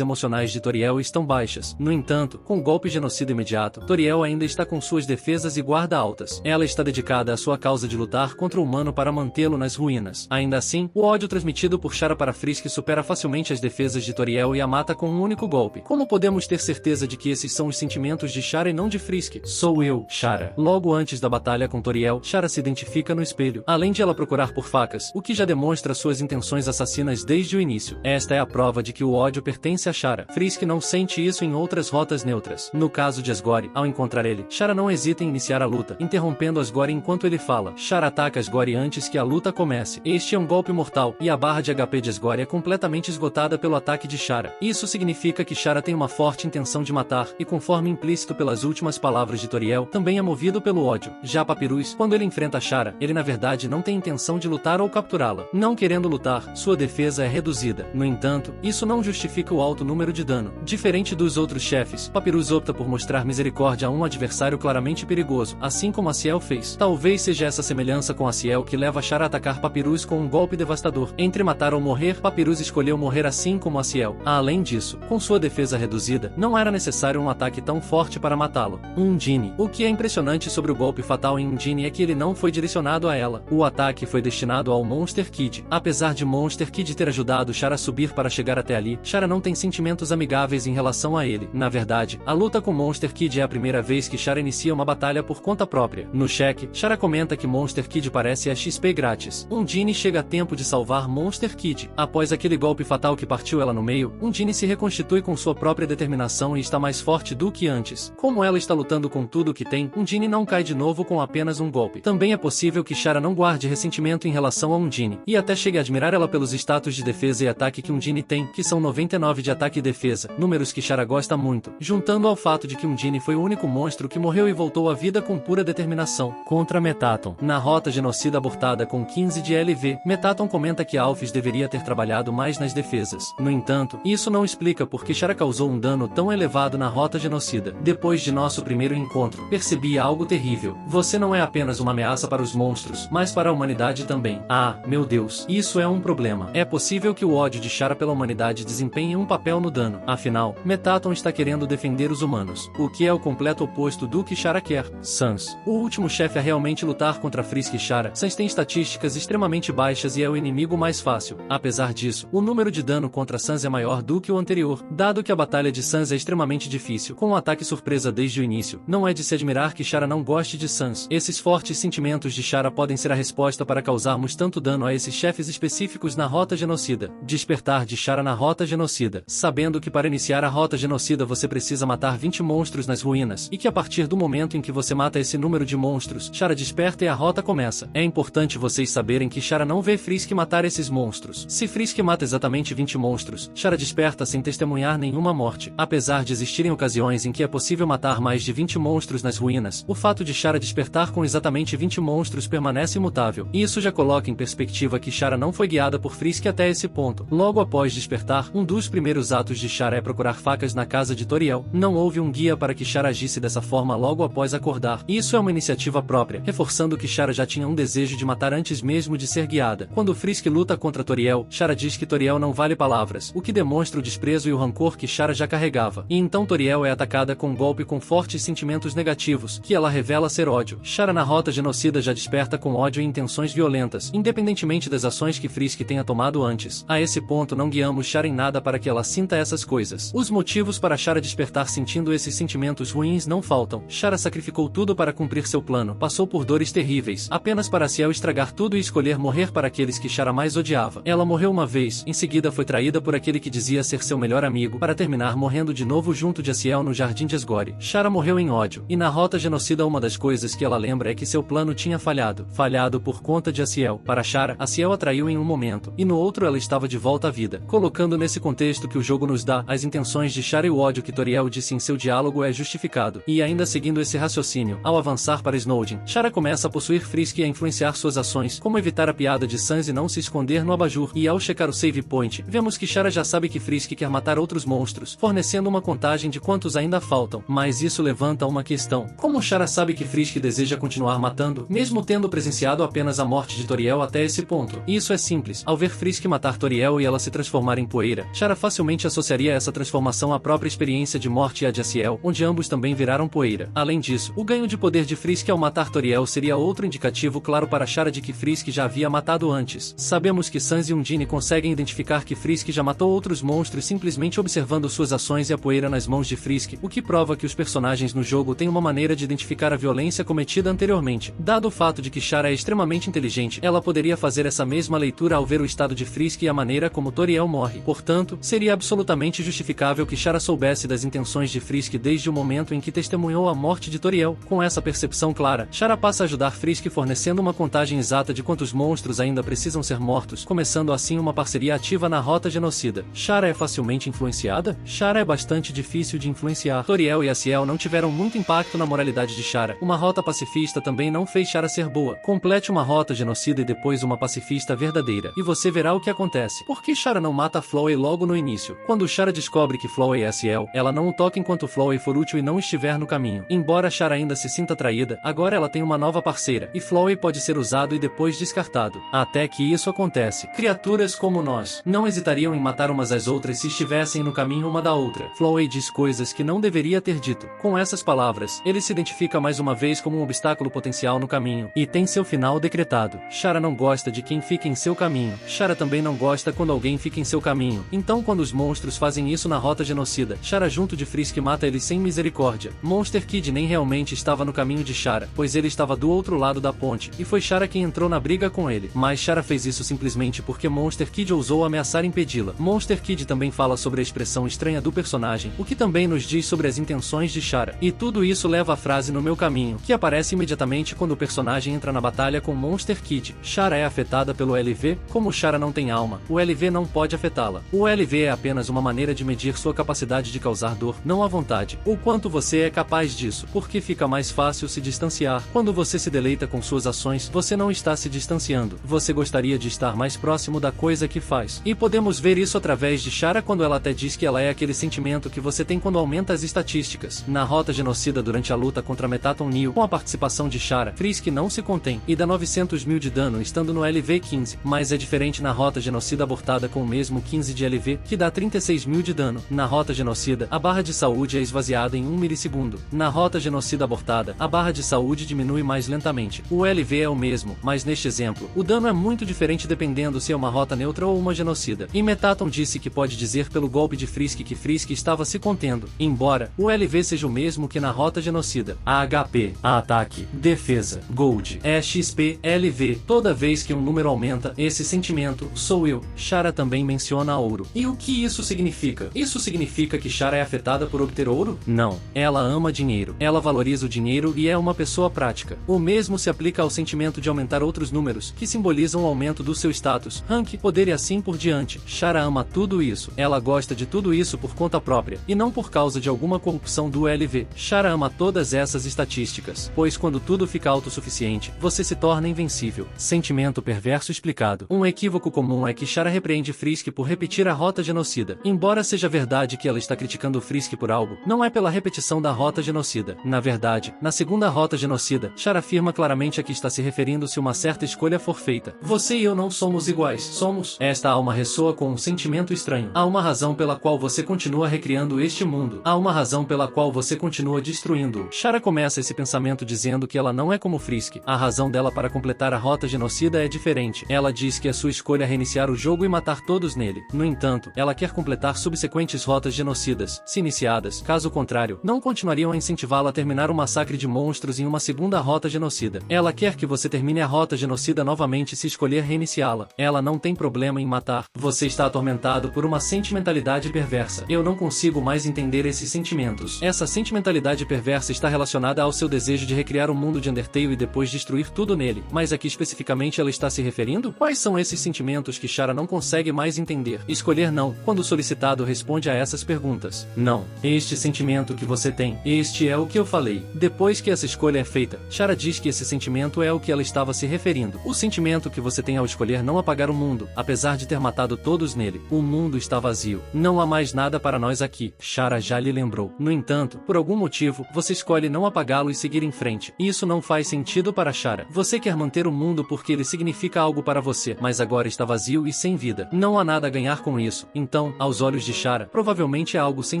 emocionais de Toriel estão baixas. No entanto, com o golpe genocida imediato, Toriel ainda está com suas defesas e guarda altas. Ela está dedicada à sua causa de lutar contra o humano para mantê-lo nas ruínas. Ainda assim, o ódio transmitido por Chara para Frisk supera facilmente as defesas de Toriel e a mata com um único golpe. Como podemos ter certeza de que esses são os sentimentos de Chara e não de Frisk? Sou eu, Chara. Logo antes da batalha com Toriel, Chara se identifica no espelho, além de ela procurar por facas, o que já demonstra suas intenções assassinas desde o início. Esta é a prova de que o ódio pertence a Chara. Frisk não sente isso em outras rotas neutras. No caso de Asgore, ao encontrar ele, Chara não hesita em iniciar a luta, interrompendo Asgore enquanto ele fala. Chara ataca Asgore antes que a luta comece. Este é um golpe mortal, e a barra de HP de Asgore é completamente esgotada pelo ataque de Chara. Isso significa que Chara tem uma forte intenção de matar, e conforme implícito pelas últimas palavras de Toriel, também é movido pelo ódio. Já Papyrus, quando ele enfrenta Chara, ele na verdade não tem intenção de lutar ou capturá-la. Não querendo lutar, sua defesa é reduzida. No entanto, isso não justifica o alto número de dano. Diferente dos outros chefes, Papyrus opta por mostrar misericórdia a um adversário claramente perigoso, assim como Aciel fez. Talvez seja essa semelhança com Aciel que leva Chara a atacar Papyrus com um golpe devastador. Entre matar ou morrer, Papyrus escolheu morrer assim como Aciel. Além disso, com sua defesa reduzida, não era necessário um ataque tão forte para matá-lo. Undine. O que é impressionante sobre o golpe fatal em Undine é que ele não foi direcionado a ela. O ataque foi destinado ao Monster Kid. Apesar de Monster Kid ter ajudado Chara a subir para chegar até ali, Chara não tem sentimentos amigáveis em relação a ele. Na verdade, a luta com Monster Kid é a primeira vez que Chara inicia uma batalha por conta própria. No cheque, Chara comenta que Monster Kid parece a XP grátis. Undine chega a tempo de salvar Monster Kid. Após aquele golpe fatal que partiu ela no meio, Undine se reconstitui com sua própria determinação e está mais forte do que antes. Como ela está lutando com tudo o que tem, Undine não cai de novo com apenas um golpe. Também é possível que Chara não guarde ressentimento em relação a Undine, e até chegue a admirar ela pelos status de defesa e ataque que Undine tem, que são 99 de ataque e defesa, números que Chara gosta muito, juntando ao fato de que Undine foi o único monstro que morreu e voltou à vida com pura determinação. Contra Metaton. Na rota genocida abortada com 15 de LV, Metaton comenta que Alphys deveria ter trabalhado mais nas defesas. No entanto, isso não explica por que Chara causou um dano tão elevado na rota genocida. Depois de nosso primeiro encontro, percebi algo terrível. Você não é apenas uma ameaça para os monstros, mas para a humanidade também. Ah, meu Deus, isso é um problema. É possível que o ódio de Chara pela humanidade desempenhe um papel no dano. Afinal, Metaton está querendo defender os humanos, o que é o completo oposto do que Chara quer. Sans. O último chefe a realmente lutar contra Frisk e Chara. Sans tem estatísticas extremamente baixas e é o inimigo mais fácil. Apesar disso, o número de dano contra Sans é maior do que o anterior, dado que a batalha de Sans é extremamente difícil. Com um ataque surpresa desde o início, não é de se admirar que Chara não goste de Sans. Esses fortes sentimentos de Chara podem ser a resposta para causarmos tanto dano a esses chefes específicos na rota genocida. Despertar de Chara na rota genocida. Sabendo que para iniciar a rota genocida você precisa matar 20 monstros nas ruínas, e que a partir do momento em que você mata esse número de monstros, Chara desperta e a rota começa. É importante vocês saberem que Chara não vê Frisk matar esses monstros. Se Frisk mata exatamente 20 monstros, Chara desperta sem testemunhar nenhuma morte. Apesar de existirem ocasiões em que é possível matar mais de 20 monstros monstros nas ruínas, o fato de Chara despertar com exatamente 20 monstros permanece imutável. E isso já coloca em perspectiva que Chara não foi guiada por Frisk até esse ponto. Logo após despertar, um dos primeiros atos de Chara é procurar facas na casa de Toriel. Não houve um guia para que Chara agisse dessa forma logo após acordar. Isso é uma iniciativa própria, reforçando que Chara já tinha um desejo de matar antes mesmo de ser guiada. Quando Frisk luta contra Toriel, Chara diz que Toriel não vale palavras, o que demonstra o desprezo e o rancor que Chara já carregava. E então Toriel é atacada com um golpe com fortes sentimentos negativos, que ela revela ser ódio. Chara na rota genocida já desperta com ódio e intenções violentas, independentemente das ações que Frisk tenha tomado antes. A esse ponto não guiamos Chara em nada para que ela sinta essas coisas. Os motivos para Chara despertar sentindo esses sentimentos ruins não faltam. Chara sacrificou tudo para cumprir seu plano, passou por dores terríveis, apenas para Ciel estragar tudo e escolher morrer para aqueles que Chara mais odiava. Ela morreu uma vez, em seguida foi traída por aquele que dizia ser seu melhor amigo, para terminar morrendo de novo junto de Ciel no Jardim de Asgore. Chara morreu em ódio, e na rota genocida uma das coisas que ela lembra é que seu plano tinha falhado. Falhado por conta de Ciel. Para Chara, Ciel a traiu em um momento, e no outro ela estava de volta à vida. Colocando nesse contexto que o jogo nos dá, as intenções de Chara e o ódio que Toriel disse em seu diálogo é justificado. E ainda seguindo esse raciocínio, ao avançar para Snowdin, Chara começa a possuir Frisk e a influenciar suas ações, como evitar a piada de Sans e não se esconder no abajur. E ao checar o save point, vemos que Chara já sabe que Frisk quer matar outros monstros, fornecendo uma contagem de quantos ainda faltam. Mas isso levanta uma questão. Como Chara sabe que Frisk deseja continuar matando, mesmo tendo presenciado apenas a morte de Toriel até esse ponto? Isso é simples. Ao ver Frisk matar Toriel e ela se transformar em poeira, Chara facilmente associaria essa transformação à própria experiência de morte e a de Ciel, onde ambos também viraram poeira. Além disso, o ganho de poder de Frisk ao matar Toriel seria outro indicativo claro para Chara de que Frisk já havia matado antes. Sabemos que Sans e Undine conseguem identificar que Frisk já matou outros monstros simplesmente observando suas ações e a poeira nas mãos de Frisk, o que prova que os personagens no jogo têm uma maneira de identificar a violência cometida anteriormente. Dado o fato de que Chara é extremamente inteligente, ela poderia fazer essa mesma leitura ao ver o estado de Frisk e a maneira como Toriel morre. Portanto, seria absolutamente justificável que Chara soubesse das intenções de Frisk desde o momento em que testemunhou a morte de Toriel. Com essa percepção clara, Chara passa a ajudar Frisk fornecendo uma contagem exata de quantos monstros ainda precisam ser mortos, começando assim uma parceria ativa na rota genocida. Chara é facilmente influenciada? Chara é bastante difícil de influenciar. Toriel e Ciel não tiveram muito impacto na moralidade de Chara. Uma rota pacifista também não fez Chara ser boa. Complete uma rota genocida e depois uma pacifista verdadeira, e você verá o que acontece. Por que Chara não mata Flowey logo no início? Quando Chara descobre que Flowey é Ciel, ela não o toca enquanto Flowey for útil e não estiver no caminho. Embora Chara ainda se sinta traída, agora ela tem uma nova parceira, e Flowey pode ser usado e depois descartado. Até que isso acontece. Criaturas como nós não hesitariam em matar umas às outras se estivessem no caminho uma da outra. Flowey diz coisas que não deveria ter dito. Com essas palavras, ele se identifica mais uma vez como um obstáculo potencial no caminho, e tem seu final decretado. Chara não gosta de quem fica em seu caminho. Chara também não gosta quando alguém fica em seu caminho. Então quando os monstros fazem isso na rota genocida, Chara junto de Frisk mata eles sem misericórdia. Monster Kid nem realmente estava no caminho de Chara, pois ele estava do outro lado da ponte, e foi Chara quem entrou na briga com ele. Mas Chara fez isso simplesmente porque Monster Kid ousou ameaçar impedi-la. Monster Kid também fala sobre a expressão estranha do personagem, o que também nos diz sobre as intenções de Chara. E tudo isso leva à frase "no meu caminho", que aparece imediatamente quando o personagem entra na batalha com Monster Kid. Chara é afetada pelo LV. Como Chara não tem alma, o LV não pode afetá-la. O LV é apenas uma maneira de medir sua capacidade de causar dor, não a vontade. O quanto você é capaz disso, porque fica mais fácil se distanciar. Quando você se deleita com suas ações, você não está se distanciando. Você gostaria de estar mais próximo da coisa que faz. E podemos ver isso através de Chara quando ela até diz que ela é aquele sentimento que você tem quando aumenta as estatísticas. Na rota genocida durante a luta contra Metaton Neo, com a participação de Chara, Frisk não se contém, e dá 900 mil de dano estando no LV-15, mas é diferente na rota genocida abortada com o mesmo 15 de LV, que dá 36 mil de dano. Na rota genocida, a barra de saúde é esvaziada em 1 milissegundo. Na rota genocida abortada, a barra de saúde diminui mais lentamente. O LV é o mesmo, mas neste exemplo, o dano é muito diferente dependendo se é uma rota neutra ou uma genocida. E Metaton disse que pode dizer pelo golpe de Frisk que Frisk estava se contendo, embora o LV seja o mesmo que na rota genocida. A HP, a ataque, defesa, gold, XP, LV, toda vez que um número aumenta, esse sentimento, sou eu. Chara também menciona ouro. E o que isso significa? Isso significa que Chara é afetada por obter ouro? Não. Ela ama dinheiro. Ela valoriza o dinheiro e é uma pessoa prática. O mesmo se aplica ao sentimento de aumentar outros números, que simbolizam o aumento do seu status, rank, poder e assim por diante. Chara ama tudo isso. Ela gosta de tudo isso por conta própria, e não por causa de alguma corrupção do LV. Chara ama todas essas estatísticas, pois quando tudo fica autossuficiente, você se torna invencível. Sentimento perverso explicado. Um equívoco comum é que Chara repreende Frisk por repetir a rota genocida. Embora seja verdade que ela está criticando Frisk por algo, não é pela repetição da rota genocida. Na verdade, na segunda rota genocida, Chara afirma claramente a que está se referindo se uma certa escolha for feita. Você e eu não somos iguais, somos. Esta alma ressoa com um sentimento estranho. Há uma razão pela qual você continua recriando este mundo. Há uma razão pela qual você continua destruindo-o. Chara começa esse pensamento dizendo que ela não é como Frisk. A razão dela para completar a rota genocida é diferente. Ela diz que é sua escolha reiniciar o jogo e matar todos nele. No entanto, ela quer completar subsequentes rotas genocidas, se iniciadas. Caso contrário, não continuariam a incentivá-la a terminar o massacre de monstros em uma segunda rota genocida. Ela quer que você termine a rota genocida novamente se escolher reiniciá-la. Ela não tem problema em matar. Você está atormentado por uma sentimentalidade perversa. Eu não consigo mais entender esses sentimentos. Essa sentimentalidade perversa está relacionada ao seu desejo de recriar o mundo de Undertale e depois destruir tudo nele. Mas a que especificamente ela está se referindo? Quais são esses sentimentos que Chara não consegue mais entender? Escolher não. Quando o solicitado responde a essas perguntas. Não. Este sentimento que você tem. Este é o que eu falei. Depois que essa escolha é feita, Chara diz que esse sentimento é o que ela estava se referindo. O sentimento que você tem ao escolher não apagar o mundo, apesar de ter matado todos nele. O mundo está vazio. Não há mais nada para nós aqui. Chara já lhe lembrou. No entanto, por algum motivo, você escolhe não apagá-lo e seguir em frente. Isso não faz sentido para Chara. Você quer manter o mundo porque ele significa algo para você, mas agora está vazio e sem vida. Não há nada a ganhar com isso. Então, aos olhos de Chara, provavelmente é algo sem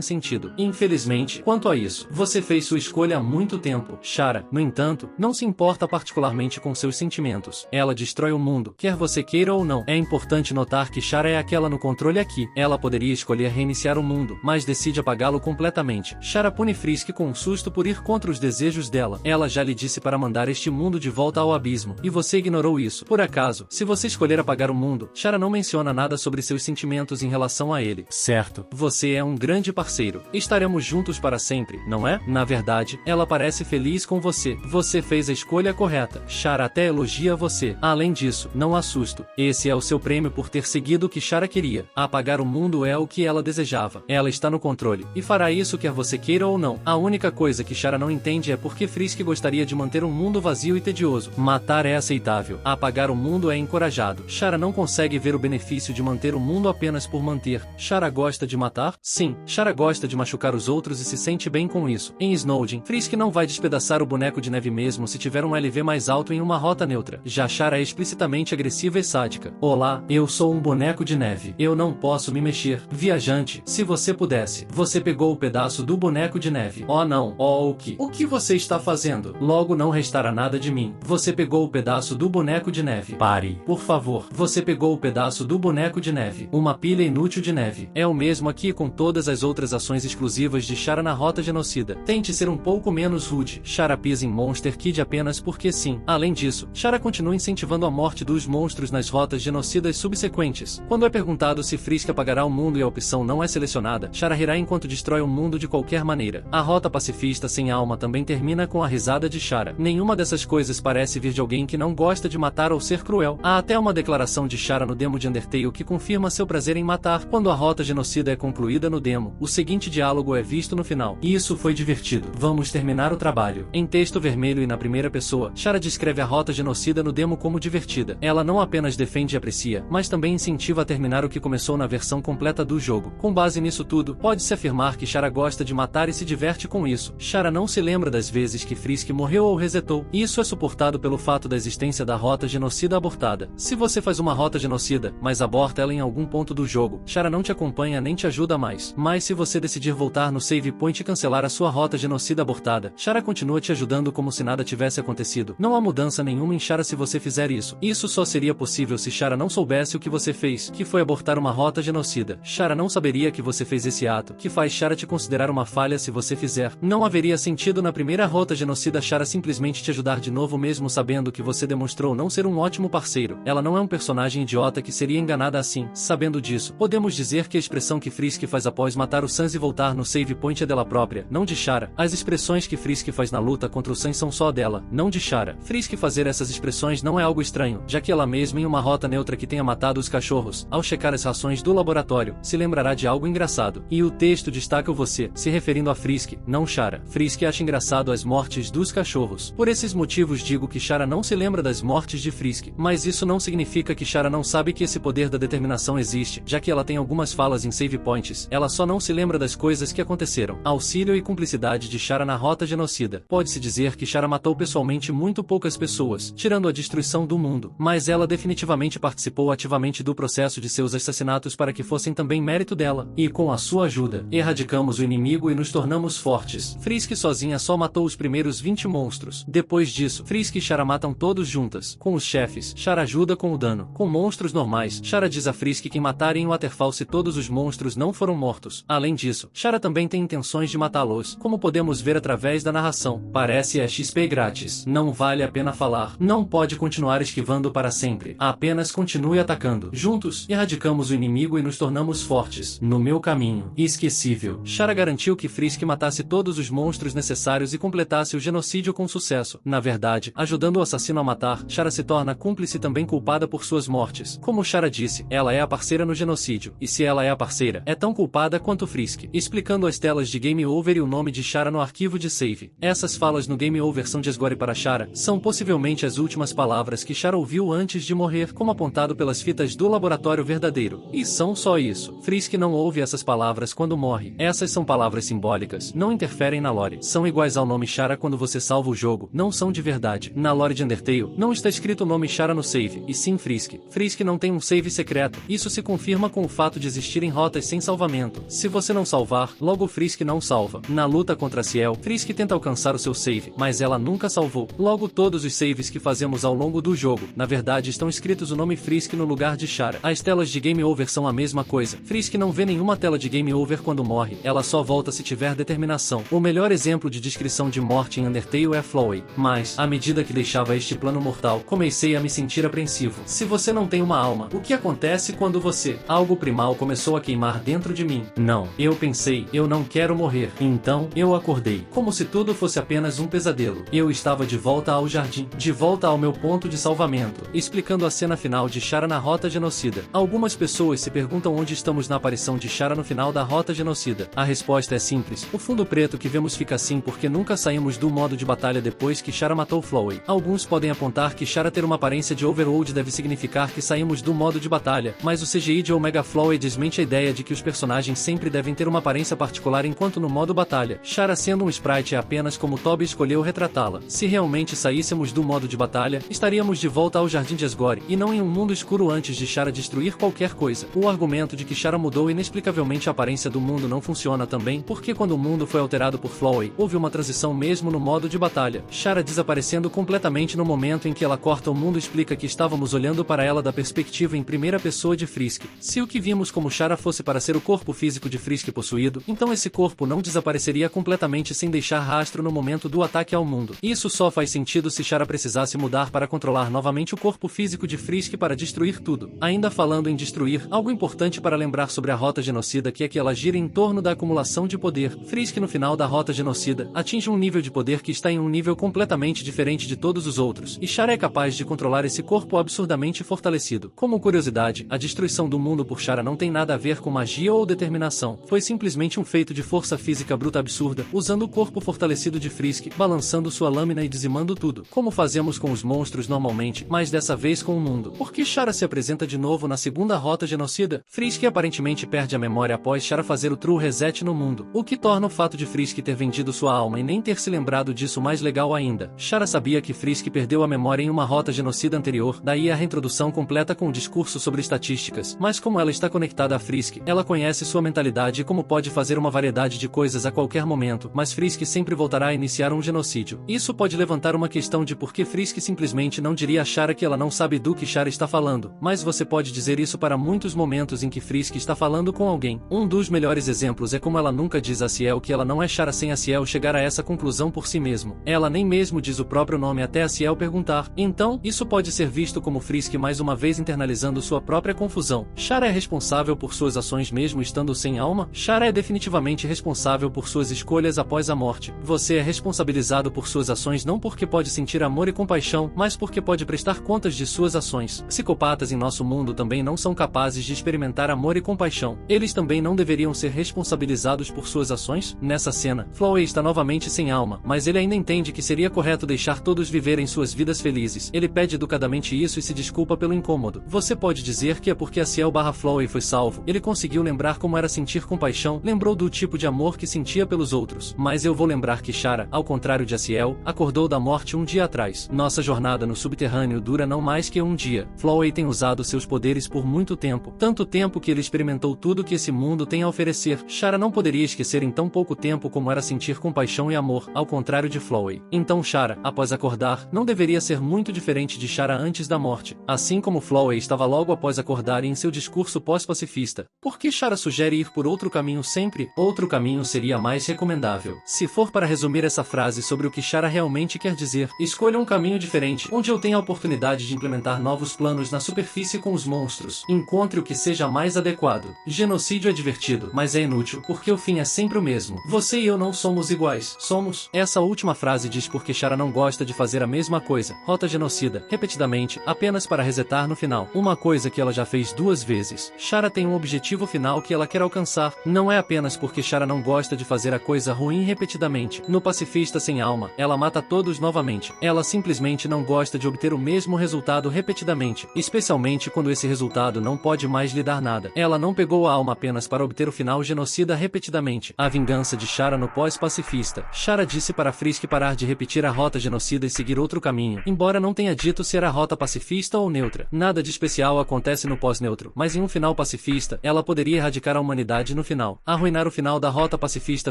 sentido. Infelizmente, quanto a isso, você fez sua escolha há muito tempo. Chara, no entanto, não se importa particularmente com seus sentimentos. Ela destrói o mundo, quer você queira ou não. É importante notar que Chara é aquela no controle aqui. Ela poderia escolher reiniciar o mundo, mas decide apagá-lo completamente. Chara pune Frisk com um susto por ir contra os desejos dela. Ela já lhe disse para mandar este mundo de volta ao abismo, e você ignorou isso. Por acaso, se você escolher apagar o mundo, Chara não menciona nada sobre seus sentimentos em relação a ele. Certo. Você é um grande parceiro. Estaremos juntos para sempre, não é? Na verdade, ela parece feliz com você. Você fez a escolha correta. Chara até elogia você. Além disso, não há susto. Esse é o seu prêmio por ter seguido o que Chara queria. Apagar o mundo é o que ela desejava. Ela está no controle, e fará isso quer você queira ou não. A única coisa que Chara não entende é por que Frisk gostaria de manter um mundo vazio e tedioso. Matar é aceitável. Apagar o mundo é encorajado. Chara não consegue ver o benefício de manter o mundo apenas por manter. Chara gosta de matar? Sim. Chara gosta de machucar os outros e se sente bem com isso. Em Snowdin, Frisk não vai despedaçar o boneco de neve mesmo se tiver um LV mais alto em uma rota neutra. Já Chara é explicitamente agressiva e sádica. Olá, eu sou um boneco de neve. Eu não posso me mexer. Viajante, se você pudesse. Você pegou o pedaço do boneco de neve. Oh não. Oh, o que? O que você está fazendo? Logo não restará nada de mim. Você pegou o pedaço do boneco de neve. Pare. Por favor. Você pegou o pedaço do boneco de neve. Uma pilha inútil de neve. É o mesmo aqui com todas as outras ações exclusivas de Chara na rota genocida. Tente ser um pouco menos rude. Chara pisa em Monster Kid apenas porque sim. Além disso, Chara continua incentivando a morte dos monstros nas rotas genocidas subsequentes. Quando é perguntado se Frisk apagará o mundo e a opção não é selecionada, Chara rirá enquanto destrói o mundo de qualquer maneira. A rota pacifista sem alma também termina com a risada de Chara. Nenhuma dessas coisas parece vir de alguém que não gosta de matar ou ser cruel. Há até uma declaração de Chara no demo de Undertale que confirma seu prazer em matar. Quando a rota genocida é concluída no demo, o seguinte diálogo é visto no final. Isso foi divertido. Vamos terminar o trabalho. Em texto vermelho e na primeira pessoa, Chara descreve a rota genocida no demo como divertida. Ela não apenas defende e aprecia, mas também incentiva a terminar o que começou na versão completa do jogo. Com base nisso tudo, pode-se afirmar que Chara gosta de matar e se diverte com isso. Chara não se lembra das vezes que Frisk morreu ou resetou. Isso é suportado pelo fato da existência da rota genocida abortada. Se você faz uma rota genocida, mas aborta ela em algum ponto do jogo, Chara não te acompanha nem te ajuda mais. Mas se você decidir voltar no save point e cancelar a sua rota genocida abortada, Chara continua te ajudando como se nada tivesse acontecido. Não há mudança nenhuma em Chara se você fizer isso. Isso só seria possível se Chara não soubesse o que você fez, que foi abortar uma rota genocida. Chara não saberia que você fez esse ato, que faz Chara te considerar uma falha se você fizer. Não haveria sentido na primeira rota genocida Chara simplesmente te ajudar de novo mesmo sabendo que você demonstrou não ser um ótimo parceiro. Ela não é um personagem idiota que seria enganada assim. Sabendo disso, podemos dizer que a expressão que Frisk faz após matar o Sans e voltar no save point é dela própria, não de Chara. As expressões que Frisk faz na luta contra o Sans são só dela, não de Chara. Frisk fazer essas expressões não é algo estranho, já que ela mesma em uma rota neutra que tenha matado os cachorros, ao checar as rações do laboratório, se lembrará de algo engraçado. E o texto destaca o você, se referindo a Frisk, não Chara. Shara. Frisk acha engraçado as mortes dos cachorros. Por esses motivos digo que Shara não se lembra das mortes de Frisk. Mas isso não significa que Shara não sabe que esse poder da determinação existe, já que ela tem algumas falas em save points, ela só não se lembra das coisas que aconteceram. Auxílio e cumplicidade de Shara na rota genocida. Pode-se dizer que Shara matou pessoalmente muito poucas pessoas, tirando a destruição do mundo, mas ela definitivamente participou ativamente do processo de seus assassinatos para que fossem também mérito dela, e com a sua ajuda, erradicamos o inimigo e nos tornamos fortes. Frisk sozinha só matou os primeiros 20 monstros. Depois disso, Frisk e Shara matam todos juntas. Com os chefes, Shara ajuda com o dano. Com monstros normais, Shara diz a Frisk que matarem em Waterfall se todos os monstros não foram mortos. Além disso, Shara também tem intenções de matá-los, como podemos ver através da narração. Parece XP grátis. Não vale a pena falar. Não pode continuar esquivando para sempre. Apenas continue atacando. Juntos, erradicamos o inimigo e nos tornamos fortes. No meu caminho. Esquecível. Shara garantiu que Frisk matasse todos os monstros necessários e completasse o genocídio com sucesso. Na verdade, ajudando o assassino a matar, Shara se torna cúmplice e também culpada por suas mortes. Como Shara disse, ela é a parceira no genocídio. E se ela é a parceira, é tão culpada quanto Frisk. Explicando as telas de Game Over e o nome de Shara no arquivo de save. Essas falas no Game Over são de Asgore para Shara, são possivelmente as últimas palavras que Shara ouviu antes de morrer, como apontado pelas fitas do laboratório verdadeiro. E são só isso. Frisk não ouve essas palavras quando morre. Essas são palavras simbólicas, não interferem na lore. São iguais ao nome Shara quando você salva o jogo, não são de verdade. Na lore de Undertale, não está escrito o nome Shara no save, e sim Frisk. Frisk não tem um save secreto. Isso se confirma com o fato de existirem rotas sem salvamento. Se você não salvar, logo Frisk não salva. Na luta contra Ciel, Frisk tenta alcançar o seu save, mas ela nunca salvou. Logo todos os saves que fazemos ao longo do jogo, na verdade estão escritos o nome Frisk no lugar de Shara. As telas de Game Over são a mesma coisa. Frisk não vê nenhuma tela de Game Over quando morre, ela só volta se tiver determinação. O melhor exemplo de descrição de morte em Undertale é Flowey, mas, à medida que deixava este plano mortal, comecei a me sentir apreensivo. Se você não tem uma alma, o que acontece quando você... Algo primal começou a queimar dentro de mim. Não, eu pensei, eu não quero morrer. Então, eu acordei, como se tudo fosse apenas um pesadelo. Eu estava de volta ao jardim, de volta ao meu ponto de salvamento, explicando a cena final de Shara na Rota Genocida. Algumas pessoas se perguntam onde estamos na aparição de Shara no final da Rota Genocida. A resposta é simples, o fundo preto que vemos fica assim porque nunca saímos do modo de batalha depois que Shara matou Flowey. Alguns podem apontar que Shara ter uma aparência de Overworld deve significar que saímos do modo de batalha, mas o CGI de Omega Flowey desmente a ideia de que os personagens sempre devem ter uma aparência particular enquanto no modo batalha. Shara sendo um sprite é apenas como Toby escolheu retratá-la. Se realmente saíssemos do modo de batalha, estaríamos de volta ao Jardim de Asgore, e não em um mundo escuro antes de Shara destruir qualquer coisa. O argumento de que Shara mudou inexplicavelmente a aparência do mundo não funciona também, porque quando o mundo foi alterado por Flowey, houve uma transição mesmo no modo de batalha. Shara desaparecendo completamente no momento em que ela corta o mundo explica que estávamos olhando para ela da perspectiva em primeira pessoa de Frisk. Se o que vimos como Shara fosse para ser o corpo físico de Frisk possuído, então esse corpo não desapareceria completamente sem deixar rastro no momento do ataque ao mundo. Isso só faz sentido se Shara precisasse mudar para controlar novamente o corpo físico de Frisk para destruir tudo. Ainda falando em destruir, algo importante para lembrar sobre a Rota Genocida que é que ela gira em torno da acumulação de poder. Frisk no final da Rota Genocida atinge um nível de poder que está em um nível completamente diferente de todos os outros, e Shara é capaz de controlar esse corpo absurdamente fortalecido. Como curiosidade, a destruição do mundo por Shara não tem nada a ver com magia ou determinação, foi simplesmente um feito de força física bruta absurda, usando o corpo fortalecido de Frisk, balançando sua lâmina e dizimando tudo, como fazemos com os monstros normalmente, mas dessa vez com o mundo. Por que Shara se apresenta de novo na segunda Rota Genocida? Frisk aparentemente perde a memória após Shara fazer o True Reset no mundo, o que torna o fato de Frisk ter vendido sua alma e nem ter se lembrado disso mais legal ainda. Shara sabia que Frisk perdeu a memória em uma Rota Genocida anterior, daí a reintrodução completa com o discurso sobre estatísticas, mas como ela está conectada a Frisk, ela conhece sua mentalidade e como pode fazer uma variedade de coisas a qualquer momento, mas Frisk sempre voltará a iniciar um genocídio. Isso pode levantar uma questão de por que Frisk simplesmente não diria a Shara que ela não sabe do que Shara está falando, mas você pode dizer isso para muitos momentos em que Frisk está falando com alguém. Um dos melhores exemplos é como ela nunca diz a Ciel que ela não é Shara sem a Ciel chegar a essa conclusão por si mesmo. Ela nem mesmo diz o próprio nome até a Ciel perguntar. Então, isso pode ser visto como Frisk mais uma vez internalizando sua própria confusão. Shara é responsável por suas ações mesmo estando sem alma? Shara é definitivamente responsável por suas escolhas após a morte. Você é responsabilizado por suas ações não porque pode sentir amor e compaixão, mas porque pode prestar contas de suas ações. Psicopatas em nosso mundo também não são capazes de experimentar amor e compaixão. Eles também não deveriam ser responsabilizados por suas ações? Nessa cena cena, Flowey está novamente sem alma, mas ele ainda entende que seria correto deixar todos viverem suas vidas felizes. Ele pede educadamente isso e se desculpa pelo incômodo. Você pode dizer que é porque a Ciel/Flowey foi salvo. Ele conseguiu lembrar como era sentir compaixão, lembrou do tipo de amor que sentia pelos outros. Mas eu vou lembrar que Chara, ao contrário de Ciel, acordou da morte um dia atrás. Nossa jornada no subterrâneo dura não mais que um dia. Flowey tem usado seus poderes por muito tempo. Tanto tempo que ele experimentou tudo que esse mundo tem a oferecer. Chara não poderia esquecer em tão pouco tempo como era sentir compaixão e amor, ao contrário de Flowey. Então Chara, após acordar, não deveria ser muito diferente de Chara antes da morte. Assim como Flowey estava logo após acordar e em seu discurso pós-pacifista. Por que Chara sugere ir por outro caminho sempre? Outro caminho seria mais recomendável. Se for para resumir essa frase sobre o que Chara realmente quer dizer, escolha um caminho diferente, onde eu tenha a oportunidade de implementar novos planos na superfície com os monstros. Encontre o que seja mais adequado. Genocídio é divertido, mas é inútil, porque o fim é sempre o mesmo. Você e eu não somos iguais. Somos. Essa última frase diz porque Chara não gosta de fazer a mesma coisa. Rota genocida, repetidamente, apenas para resetar no final. Uma coisa que ela já fez 2 vezes. Chara tem um objetivo final que ela quer alcançar. Não é apenas porque Chara não gosta de fazer a coisa ruim repetidamente. No Pacifista Sem Alma, ela mata todos novamente. Ela simplesmente não gosta de obter o mesmo resultado repetidamente, especialmente quando esse resultado não pode mais lhe dar nada. Ela não pegou a alma apenas para obter o final genocida repetidamente. A vingança de Chara no pós-pacifista. Chara disse para Frisk parar de repetir a rota genocida e seguir outro caminho, embora não tenha dito se era rota pacifista ou neutra. Nada de especial acontece no pós-neutro, mas em um final pacifista, ela poderia erradicar a humanidade no final. Arruinar o final da rota pacifista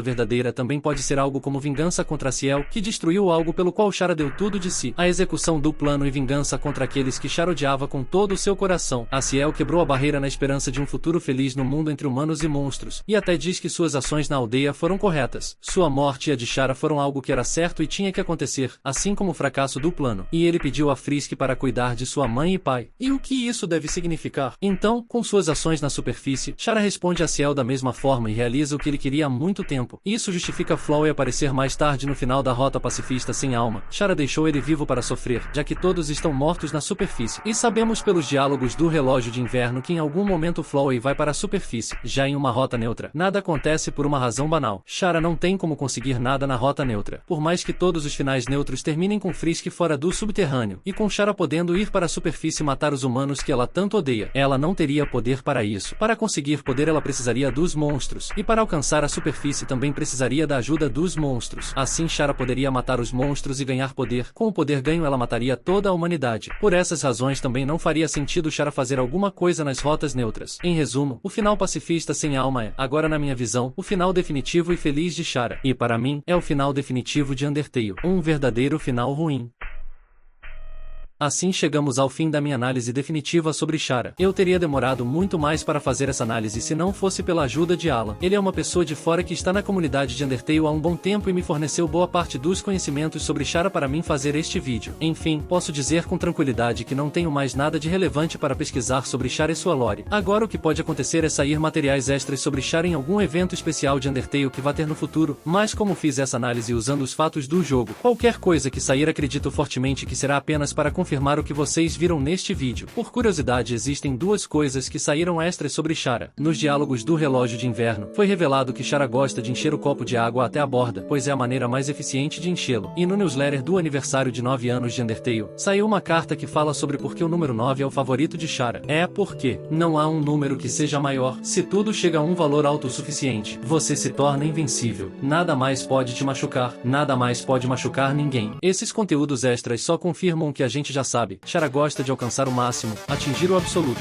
verdadeira também pode ser algo como vingança contra Ciel, que destruiu algo pelo qual Chara deu tudo de si. A execução do plano e vingança contra aqueles que Chara odiava com todo o seu coração. A Ciel quebrou a barreira na esperança de um futuro feliz no mundo entre humanos e monstros, e até diz que suas ações na aldeia foram corretas. Sua morte e a de Chara foram algo que era certo e tinha que acontecer, assim como o fracasso do plano. E ele pediu a Frisk para cuidar de sua mãe e pai. E o que isso deve significar? Então, com suas ações na superfície, Chara responde a Ciel da mesma forma e realiza o que ele queria há muito tempo. Isso justifica Flowey aparecer mais tarde no final da rota pacifista sem alma. Chara deixou ele vivo para sofrer, já que todos estão mortos na superfície. E sabemos pelos diálogos do relógio de inverno que em algum momento Flowey vai para a superfície. Já em uma rota neutra, nada acontece por uma razão banal. Chara não tem como conseguir nada na rota neutra. Por mais que todos os finais neutros terminem com Frisk fora do subterrâneo, e com Chara podendo ir para a superfície e matar os humanos que ela tanto odeia, ela não teria poder para isso. Para conseguir poder ela precisaria dos monstros, e para alcançar a superfície também precisaria da ajuda dos monstros. Assim Chara poderia matar os monstros e ganhar poder. Com o poder ganho ela mataria toda a humanidade. Por essas razões também não faria sentido Chara fazer alguma coisa nas rotas neutras. Em resumo, o final pacifista sem alma é, agora na minha visão, o final definitivo e feliz de Chara. E para mim, é o final definitivo de Undertale. Um verdadeiro final ruim. Assim chegamos ao fim da minha análise definitiva sobre Chara. Eu teria demorado muito mais para fazer essa análise se não fosse pela ajuda de Alan. Ele é uma pessoa de fora que está na comunidade de Undertale há um bom tempo e me forneceu boa parte dos conhecimentos sobre Chara para mim fazer este vídeo. Enfim, posso dizer com tranquilidade que não tenho mais nada de relevante para pesquisar sobre Chara e sua lore. Agora o que pode acontecer é sair materiais extras sobre Chara em algum evento especial de Undertale que vá ter no futuro, mas como fiz essa análise usando os fatos do jogo, qualquer coisa que sair acredito fortemente que será apenas para confirmar o que vocês viram neste vídeo. Por curiosidade, existem 2 coisas que saíram extras sobre Chara. Nos diálogos do relógio de inverno, foi revelado que Chara gosta de encher o copo de água até a borda, pois é a maneira mais eficiente de enchê-lo. E no newsletter do aniversário de 9 anos de Undertale, saiu uma carta que fala sobre por que o número 9 é o favorito de Chara. É porque não há um número que seja maior. Se tudo chega a um valor autossuficiente, você se torna invencível. Nada mais pode te machucar, nada mais pode machucar ninguém. Esses conteúdos extras só confirmam o que a gente já sabe. Chara gosta de alcançar o máximo, atingir o absoluto.